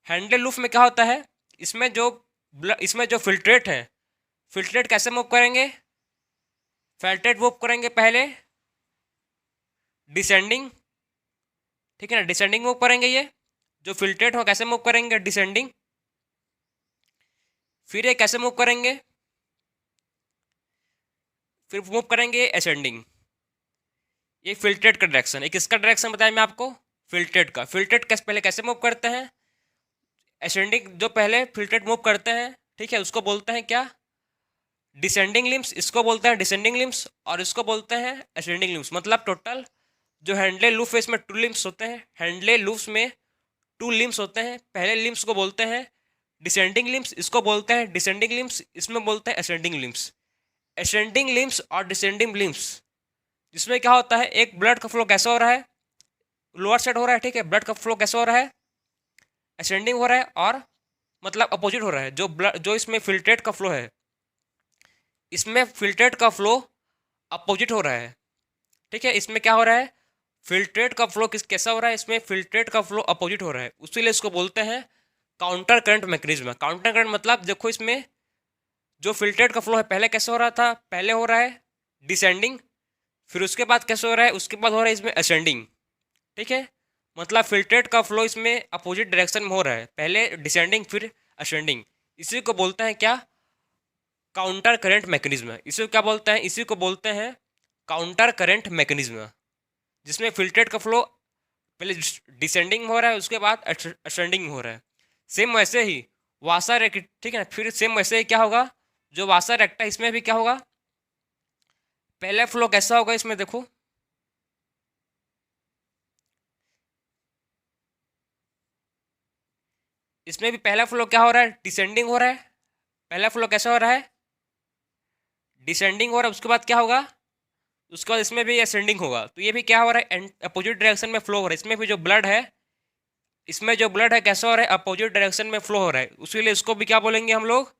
हैंडले लूप में क्या होता है? इसमें जो फिल्ट्रेट है, फिल्ट्रेट कैसे मूव करेंगे? फिल्ट्रेट मूव करेंगे पहले डिसेंडिंग, ठीक है ना। डिसेंडिंग मूव करेंगे। ये जो फिल्ट्रेट हो कैसे मूव करेंगे? डिसेंडिंग। फिर ये कैसे मूव करेंगे? फिर मूव करेंगे असेंडिंग। ये फिल्ट्रेट का डायरेक्शन। एक इसका डायरेक्शन बताया मैं आपको, फिल्ट्रेट का। फिल्ट्रेट पहले कैसे मूव करते हैं? असेंडिंग। जो पहले फिल्ट्रेट मूव करते हैं, ठीक है, उसको बोलते हैं क्या? Descending limbs. इसको बोलते हैं डिसेंडिंग लिम्स। और इसको बोलते हैं असेंडिंग लिम्स। मतलब टोटल जो हैंडले लूप है, इसमें 2 लिम्स होते हैं। हैंडले लूप्स में 2 लिम्स होते हैं। पहले लिम्स को बोलते हैं डिसेंडिंग लिम्स, इसको बोलते हैं डिसेंडिंग लिम्स, इसमें बोलते हैं असेंडिंग लिम्स। असेंडिंग लिम्स और डिसेंडिंग लिम्स, जिसमें क्या होता है? एक ब्लड का फ्लो कैसा हो रहा है? लोअर साइड हो रहा है, ठीक है। ब्लड का फ्लो कैसा हो रहा है? असेंडिंग हो रहा है। और मतलब अपोजिट हो रहा है। जो इसमें फिल्ट्रेट का फ्लो है, इसमें फिल्ट्रेट का फ्लो अपोजिट हो रहा है, ठीक है। इसमें क्या हो रहा है? फिल्ट्रेट का फ्लो कैसा हो रहा है? इसमें फिल्ट्रेट का फ्लो अपोजिट हो रहा है। उसीलिए इसको बोलते हैं counter current mechanism. Counter current मतलब देखो, इसमें जो फिल्ट्रेट का फ्लो है पहले कैसे हो रहा था? पहले हो रहा है डिसेंडिंग। फिर उसके बाद कैसे हो रहा है? उसके बाद हो रहा है इसमें असेंडिंग, ठीक है। मतलब फिल्ट्रेट का फ्लो इसमें अपोजिट डायरेक्शन में हो रहा है, पहले डिसेंडिंग फिर असेंडिंग। इसी को बोलते हैं क्या? Counter current mechanism. इसी को क्या बोलते हैं? इसी को बोलते हैं काउंटर करंट मैकेनिज्म, जिसमें फिल्ट्रेट का फ्लो पहले डिसेंडिंग हो रहा है, उसके बाद असेंडिंग हो रहा है। सेम वैसे ही वासा रेक्ट, ठीक है ना। फिर सेम वैसे ही क्या होगा, जो वासा रेक्टा, इसमें भी क्या होगा? पहले फ्लो कैसा होगा? इसमें देखो, इसमें भी पहला फ्लो क्या हो रहा है? डिसेंडिंग हो रहा है। पहला फ्लो कैसा हो रहा है? डिसेंडिंग हो रहा है। उसके बाद क्या होगा? उसके बाद इसमें भी असेंडिंग होगा। तो ये भी क्या हो रहा है? अपोजिट डायरेक्शन में फ्लो हो रहा है। इसमें भी जो ब्लड है, इसमें जो ब्लड है कैसा हो रहा है? अपोजिट डायरेक्शन में फ्लो हो रहा है। उसीलिए इसको भी क्या बोलेंगे हम लोग?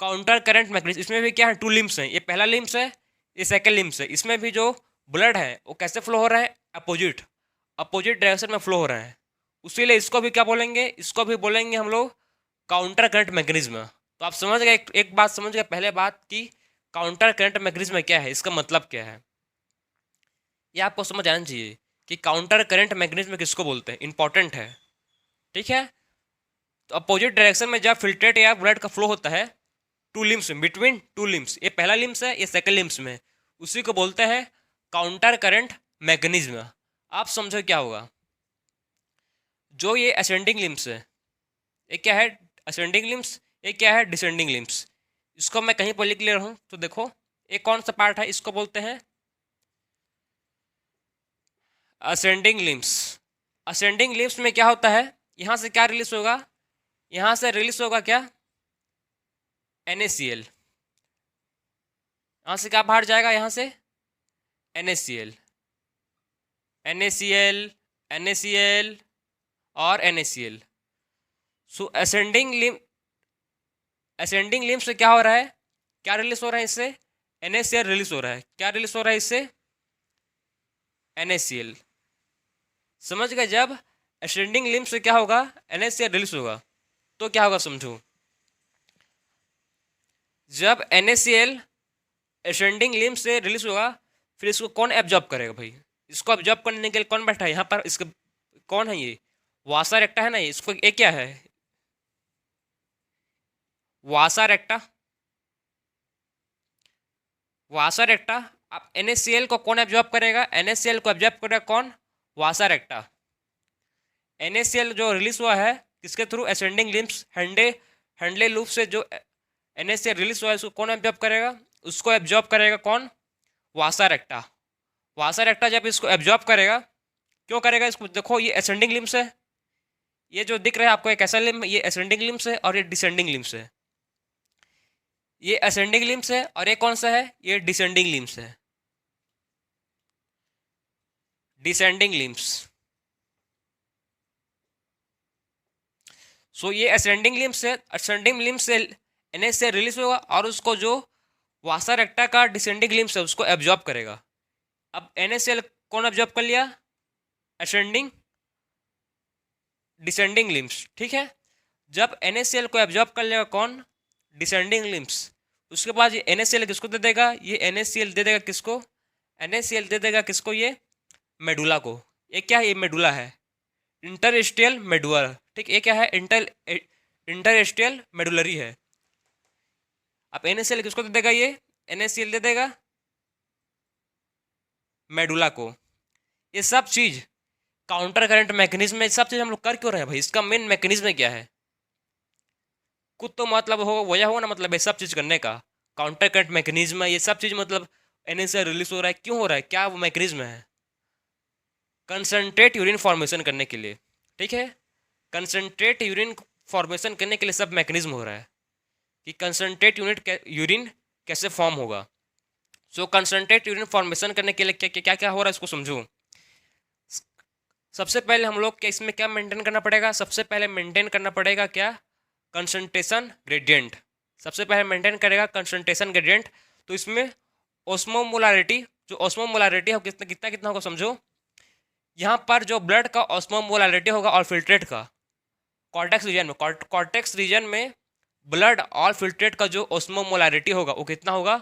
Counter current mechanism. इसमें भी क्या है? 2 लिम्स हैं। ये पहला लिम्स है, ये सेकंड लिम्स है। इसमें भी जो ब्लड है वो कैसे फ्लो हो रहा है? अपोजिट, अपोजिट डायरेक्शन में फ्लो हो रहा है। उसीलिए इसको भी क्या बोलेंगे, इसको भी बोलेंगे हम लोग काउंटर करंट मैकेनिज्म। तो आप समझ गए, एक बात समझ गए पहले बात कि काउंटर करंट मैकेनिज्म क्या है, इसका मतलब क्या है, ये आपको समझ आना चाहिए कि काउंटर करंट मैकेनिज्म किसको बोलते हैं, इंपॉर्टेंट है। ठीक है, तो अपोजिट डायरेक्शन में जब फिल्ट्रेट या ब्लड का फ्लो होता है to limbs between two limbs, ये पहला लिम्स है, ये सेकंड लिम्स में, उसी को बोलते हैं काउंटर करंट मैकेनिज्म। आप समझो क्या होगा, जो ये असेंडिंग लिम्स है, ये क्या है असेंडिंग लिम्स, ये क्या है डिसेंडिंग लिम्स। इसको मैं कहीं पर लिख ले रहा हूँ, तो देखो ये कौन सा पार्ट है, इसको बोलते हैं असेंडिंग लिम्स। असेंडिंग लिम्स में क्या होता है, यहाँ से क्या रिलीज होगा, यहाँ से रिलीज होगा क्या, NaCl। यहाँ से क्या बाहर जाएगा, यहाँ से NaCl, NaCl, NaCl और NaCl। सो असेंडिंग लिम्स से क्या हो रहा है, क्या रिलीज हो रहा है इससे, NaCl रिलीज हो रहा है, क्या रिलीज हो रहा है इससे, NaCl। समझ गए, जब असेंडिंग लिम्स से क्या होगा, NaCl रिलीज होगा, तो क्या होगा समझो, जब NaCl असेंडिंग लिम्स से रिलीज होगा, फिर इसको कौन एब्जॉर्ब करेगा भाई, इसको एब्जॉर्ब करने के लिए कौन बैठा है यहाँ पर, इसका कौन है, ये वासा रेक्टा है ना, इसको ये क्या है, वासा रेक्टा, वासा रेक्टा। अब NaCl को कौन एब्जॉर्ब करेगा, NaCl को एब्जॉर्ब करेगा कौन, वासा रेक्टा। NaCl जो रिलीज हुआ है किसके through, ascending limbs handle loop से जो NaCl रिलीज हुआ है, उसको कौन एब्जॉर्ब करेगा, उसको एब्जॉर्ब करेगा कौन, वासा रेक्टा। वासा रेक्टा जब इसको एब्जॉर्ब करेगा, क्यों करेगा इसको, देखो ये असेंडिंग लिम्स है, ये जो दिख रहा है आपको एक ऐसा लिम्स, ये असेंडिंग लिम्स है और ये डिसेंडिंग लिम्स है, ये असेंडिंग लिम्स है और ये कौन सा है, ये डिसेंडिंग लिम्स है, डिसेंडिंग लिम्स। सो ये असेंडिंग लिम्स है, असेंडिंग लिम्स से NaCl रिलीज होगा और उसको जो वासा रेक्टा का डिसेंडिंग लिम्स है उसको एब्जॉर्ब करेगा। अब NaCl कौन एब्जॉर्ब कर लिया, असेंडिंग डिसेंडिंग लिम्स। ठीक है, जब NaCl को एब्जॉर्ब कर लेगा कौन, डिसेंडिंग लिम्स, उसके बाद ये NaCl किसको दे देगा, ये NaCl दे देगा किसको, NaCl दे देगा किसको, ये मेडुला को। ये क्या है, ये मेडुला है, इंटरस्टियल मेडुला। ठीक, ये क्या है, इंटरस्टियल मेडुलरी है। अब NaCl किसको दे देगा, ये NaCl दे देगा मेडुला को। ये सब चीज काउंटर करंट मैकेनिज्म में, सब चीज हम लोग कर क्यों रहे हैं भाई, इसका मेन मैकेनिज्म क्या है, कुछ तो मतलब हो वजह होगा ना, मतलब ये सब चीज करने का काउंटर करंट मैकेनिज्म है, ये सब चीज मतलब NaCl रिलीज हो रहा है, क्यों हो रहा है, क्या वो मैकेनिज्म है, कंसनट्रेट यूरिन फॉर्मेशन करने के लिए। ठीक है, कंसनट्रेट यूरिन फॉर्मेशन करने के लिए सब मैकेनिज्म हो रहा है कि कंसनट्रेट यूरिन कैसे फॉर्म होगा। सो कंसनट्रेट यूरिन फॉर्मेशन करने के लिए क्या क्या क्या हो रहा है, इसको समझो। सबसे पहले हम लोग क्या इसमें क्या मेंटेन करना पड़ेगा, सबसे पहले मेंटेन करना पड़ेगा क्या, कंसंट्रेशन ग्रेडियंट। सबसे पहले मेंटेन करेगा कंसंट्रेशन ग्रेडियंट। तो इसमें ऑस्मोमोलारिटी, जो ऑस्मोमोलारिटी है कितना कितना कितना होगा समझो, यहाँ पर जो ब्लड का ऑस्मोमोलारिटी होगा और फिल्ट्रेट का कॉर्टेक्स रीजन में, कॉर्टेक्स रीजन में ब्लड और फिल्ट्रेट का जो ऑस्मोमोलारिटी होगा वो कितना होगा,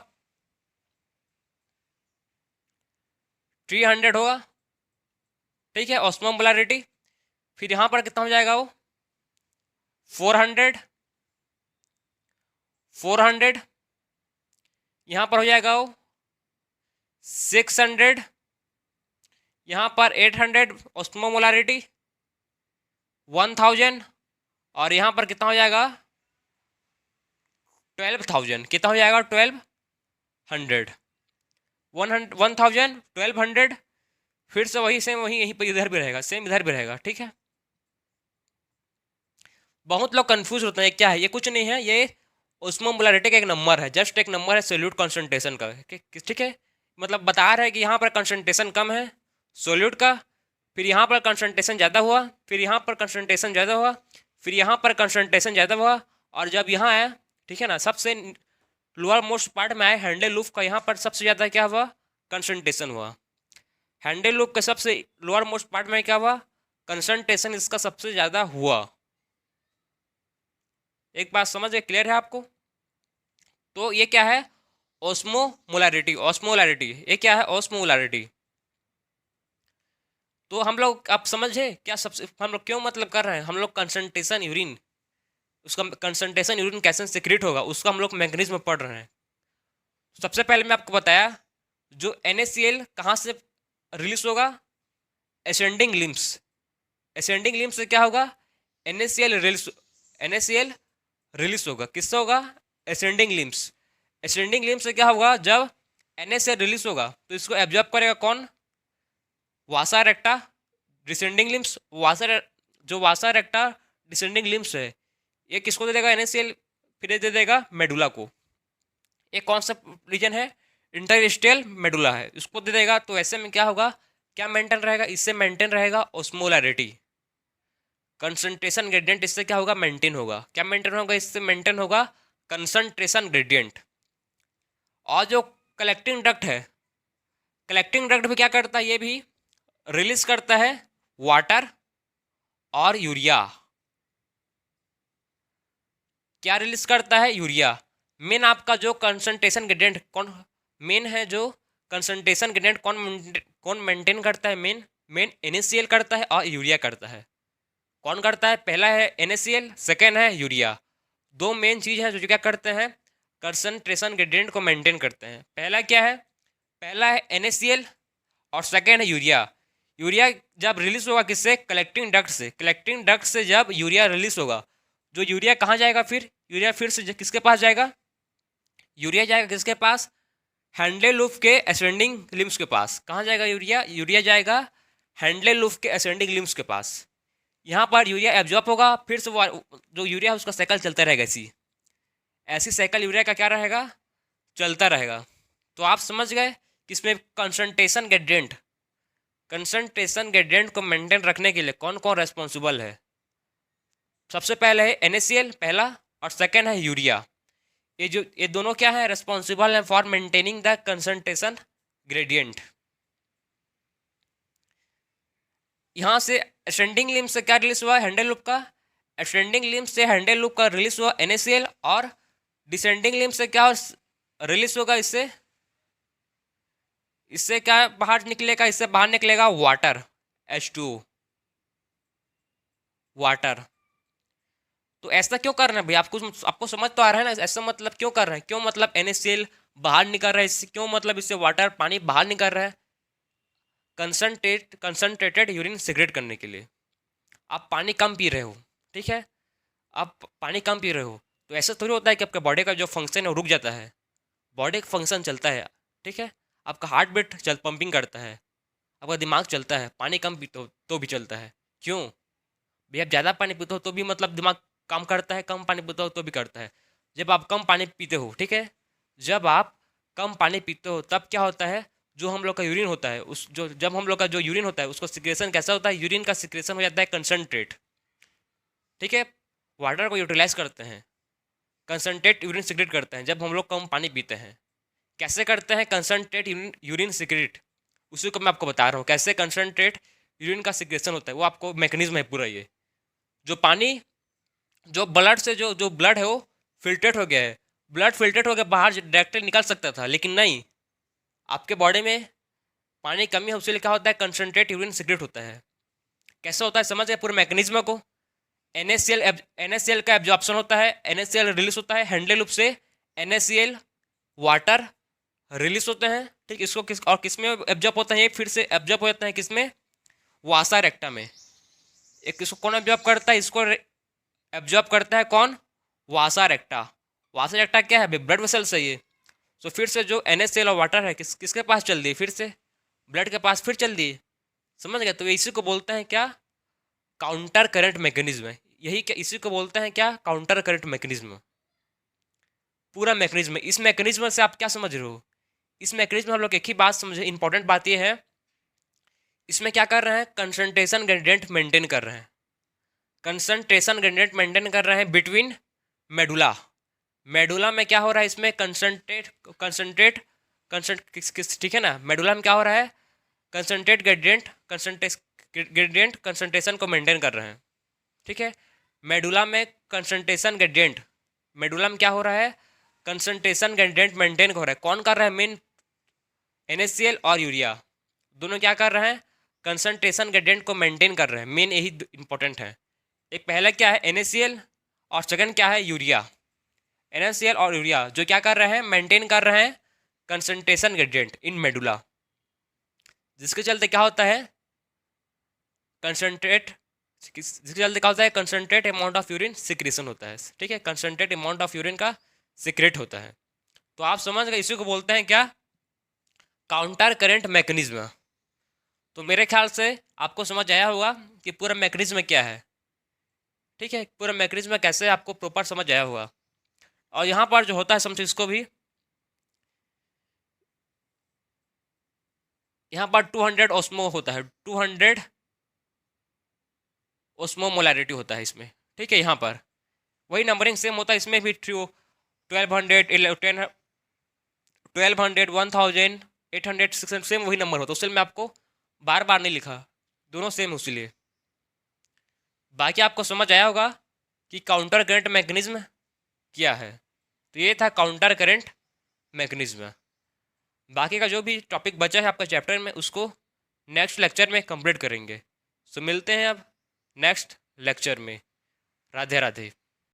300 होगा। ठीक है, ऑस्मोमोलारिटी। फिर यहाँ पर कितना हो जाएगा वो, 400, 400। यहाँ पर हो जाएगा वो 600, यहाँ पर 800 ऑस्मोमोलारिटी, 1000, और यहाँ पर कितना हो जाएगा 12,000। कितना हो जाएगा 1200, 1000, 1200। फिर से वही सेम, वही यहीं पर इधर भी रहेगा, सेम इधर भी रहेगा। ठीक है, बहुत लोग कंफ्यूज होते हैं क्या है, ये कुछ नहीं है, ये ऑस्मोमोलारिटी का एक नंबर है, जस्ट एक नंबर है सोल्यूट कॉन्सेंट्रेशन का। ठीक है, मतलब बता रहा है कि यहाँ पर कंसंट्रेशन कम है सोल्यूट का, फिर यहाँ पर कंसंट्रेशन ज़्यादा हुआ, फिर यहाँ पर कंसंट्रेशन ज़्यादा हुआ, फिर यहाँ पर कंसंट्रेशन ज़्यादा हुआ, और जब यहाँ आया, ठीक है ना, सबसे लोअर मोस्ट पार्ट में आया हैंडल लूप का, यहाँ पर सबसे ज़्यादा क्या हुआ, कंसंट्रेशन हुआ। हैंडल लूप के सबसे लोअर मोस्ट पार्ट में क्या हुआ, कंसंट्रेशन इसका सबसे ज़्यादा हुआ। एक बात समझ गए, क्लियर है आपको? तो ये क्या है? ऑस्मोमोलैरिटी। ऑस्मोलैरिटी ये क्या है? ऑस्मोलैरिटी। तो हम लोग आप समझे क्या सबसे हम लोग क्यों मतलब कर रहे हैं? हम लोग कंसंट्रेशन यूरिन, उसका कंसंट्रेशन यूरिन कैसे सिक्रेट होगा उसका हम लोग मैकेनिज्म पढ़ रहे हैं। सबसे पहले मैं आपको बताया जो NaCl कहाँ से रिलीज होगा? Ascending limbs. असेंडिंग लिम्स से क्या होगा? NaCl रिलीज, NaCl रिलीज होगा। किससे होगा? Ascending limbs. असेंडिंग लिम्स से क्या होगा? जब NaCl रिलीज होगा तो इसको एब्जॉर्ब करेगा कौन? वासा रेक्टा। डिसेंडिंग लिम्स जो वासा रेक्टा डिसेंडिंग लिम्स है ये किसको दे देगा? NaCl। फिर दे देगा मेडुला को। ये कौन सा रीजन है? इंटरस्टियल मेडुला है, इसको दे देगा। तो ऐसे में क्या होगा? क्या मेंटेन रहेगा? इससे मेंटेन रहेगा ऑस्मोलैरिटी। कंसंट्रेशन ग्रेडियंट इससे क्या होगा? मेंटेन होगा। क्या मेंटेन होगा? इससे मेंटेन होगा कंसंट्रेशन ग्रेडियंट। और जो कलेक्टिंग डक्ट है, कलेक्टिंग डक्ट भी क्या करता है? ये भी रिलीज करता है वाटर और यूरिया। क्या रिलीज करता है? यूरिया। मेन आपका जो कंसंट्रेशन ग्रेडियंट कौन मेन है? जो कंसंट्रेशन ग्रेडियंट कौन मेंटेन करता है? मेन NaCl करता है और यूरिया करता है। कौन करता है? पहला है NaCl, सेकेंड है यूरिया। दो मेन चीज है जो क्या करते हैं? कंसंट्रेशन ग्रेडियंट को मेंटेन करते हैं। पहला क्या है? पहला है NaCl और सेकेंड है यूरिया। यूरिया जब रिलीज होगा किससे? कलेक्टिंग डक्ट से। कलेक्टिंग डक्ट से जब यूरिया रिलीज होगा, जो यूरिया कहाँ जाएगा? फिर यूरिया फिर से किसके पास जाएगा? यूरिया जाएगा किसके पास? हैंडले लूप के असेंडिंग लिम्स के पास। कहाँ जाएगा यूरिया? यूरिया जाएगा हैंडले लूप के असेंडिंग लिम्स के पास। यहाँ पर यूरिया एब्जॉर्ब होगा, फिर से जो यूरिया है उसका साइकिल चलता रहेगा। ऐसी ऐसी साइकिल यूरिया का क्या रहेगा? चलता रहेगा। तो आप समझ गए कि इसमें कंसंट्रेशन ग्रेडियंट को मेंटेन रखने के लिए कौन कौन रेस्पॉन्सिबल है? सबसे पहले है NaCl पहला, और सेकेंड है यूरिया। ये दोनों क्या है? रेस्पॉन्सिबल है for maintaining the concentration gradient. यहाँ से असेंडिंग लिम्ब से क्या रिलीज हुआ? हैंडल लूप का। असेंडिंग लिम्ब से हैंडल लूप का रिलीज हुआ NaCl, और डिसेंडिंग लिम्ब से क्या रिलीज होगा? इससे इससे क्या बाहर निकलेगा? इससे बाहर निकलेगा वाटर, H2O, वाटर। तो ऐसा क्यों कर रहे हैं भाई? आपको समझ तो आ रहा है ना? ऐसा मतलब क्यों कर रहे हैं? क्यों मतलब NaCl बाहर निकल रहा है इससे? क्यों मतलब इससे वाटर पानी बाहर निकल रहा है? कंसंट्रेटेड यूरिन सिगरेट करने के लिए। आप पानी कम पी रहे हो, ठीक है? आप पानी कम पी रहे हो तो ऐसा थोड़ी होता है कि आपका बॉडी का जो फंक्शन है वो रुक जाता है। बॉडी का फंक्शन चलता है, ठीक है? आपका हार्ट बीट पंपिंग करता है, आपका दिमाग चलता है। पानी कम पीते हो तो भी चलता है। क्यों भैया? आप ज़्यादा पानी पीते हो तो भी मतलब दिमाग काम करता है, कम पानी पीते हो तो भी करता है। जब आप कम पानी पीते हो, ठीक है, जब आप कम पानी पीते हो तब क्या होता है? जो हम लोग का यूरिन होता है उस जो जब हम लोग का जो यूरिन होता है उसको सिक्रेशन कैसा होता है? यूरिन का सिक्रेशन हो जाता है कंसनट्रेट, ठीक है? वाटर को यूटिलाइज करते हैं, कंसनट्रेट यूरिन सिक्रेट करते हैं जब हम लोग कम पानी पीते हैं। कैसे करते हैं कंसनट्रेट यूरिन सिक्रेट? उसी को मैं आपको बता रहा हूँ कैसे कंसनट्रेट यूरिन का सिक्रेशन होता है। वो आपको मैकेनिज्म है पूरा। ये जो पानी जो ब्लड से जो ब्लड है वो फिल्ट्रेट हो गया है, ब्लड फिल्ट्रेट हो गया बाहर डायरेक्टली निकल सकता था, लेकिन नहीं, आपके बॉडी में पानी कमी है, उसके लिए क्या होता है? कंसनट्रेट यूरिन सिक्रेट होता है। कैसे होता है समझ गए पूरे मैकेनिज्म को? NaCl का एब्जॉर्प्शन होता है, NaCl रिलीज होता है हैंडल लूप से, NaCl वाटर रिलीज होते हैं, ठीक? इसको किस में एब्जॉर्ब होता है? ये फिर से एब्जॉर्ब होता है किसमें? वासा रेक्टा में। एक इसको कौन एब्जॉर्ब करता है? इसको एब्जॉर्ब करता है कौन? वासा रेक्टा। वासा रेक्टा क्या है? ब्लड वेसल से ये। तो फिर से जो NaCl और वाटर है किसके पास चल दी? फिर से ब्लड के पास फिर चल दी। समझ गए? तो इसी को बोलते हैं क्या? काउंटर करंट मैकेनिज्म है। यही क्या इसी को बोलते हैं क्या? Counter current mechanism. पूरा मैकेनिज्म। इस मैकेनिज्म से आप क्या समझ रहे हो? इस मैकेनिज्म में हम लोग एक ही बात समझे, इंपॉर्टेंट बात ये है, इसमें क्या कर रहे हैं? कंसंट्रेशन ग्रेडियंट मेंटेन कर रहे हैं। कंसंट्रेशन ग्रेडियंट मेंटेन कर रहे हैं बिटवीन मेडुला। मेडुला में क्या हो रहा है? इसमें कंसंट्रेट ठीक है ना? मेडुला में क्या हो रहा है? कंसंट्रेट ग्रेडियंट ग्रेडियंट कंसंट्रेशन को मेंटेन कर रहे हैं। ठीक है, मेडुला में कंसंट्रेशन ग्रेडियंट, मेडुला में क्या हो रहा है, कंसंट्रेशन ग्रेडियंट मेंटेन हो रहा है। कौन कर रहा है, मेन NaCl और यूरिया दोनों क्या कर रहे हैं, कंसंट्रेशन ग्रेडियंट को मेंटेन कर रहे हैं। मेन यही इंपॉर्टेंट है। एक पहला क्या है NaCl और सेकंड क्या है यूरिया। NaCl और यूरिया जो क्या कर रहे हैं, मेंटेन कर रहे हैं कंसंट्रेशन ग्रेडियंट इन मेडुला, जिसके चलते क्या होता है, जिसके चलते क्या होता है, concentrate amount of urine secretion होता है। ठीक है, कंसंट्रेट अमाउंट ऑफ यूरिन का सिक्रेट होता है। तो आप समझ गए, इसी को बोलते हैं क्या, काउंटर करंट मैकेनिज्म। तो मेरे ख्याल से आपको समझ आया होगा कि पूरा मैकेनिज्म क्या है। ठीक है, पूरा मैकेनिज्म कैसे आपको प्रॉपर समझ आया होगा। और यहाँ पर जो होता है समझो इसको भी, यहाँ पर 200 ओस्मो होता है, 200 ओस्मो मोलैरिटी होता है इसमें। ठीक है, यहाँ पर वही नंबरिंग सेम होता है इसमें भी, 1200 1200 1000 800 600 सेम वही नंबर होता है। उसमें मैं आपको बार बार नहीं लिखा, दोनों सेम उसीलिए। बाकी आपको समझ आया होगा कि काउंटर करंट मैकेनिज्म क्या है। तो ये था काउंटर करंट मैकेनिज्म। बाकी का जो भी टॉपिक बचा है आपका चैप्टर में, उसको नेक्स्ट लेक्चर में कंप्लीट करेंगे। सो मिलते हैं अब नेक्स्ट लेक्चर में। राधे राधे।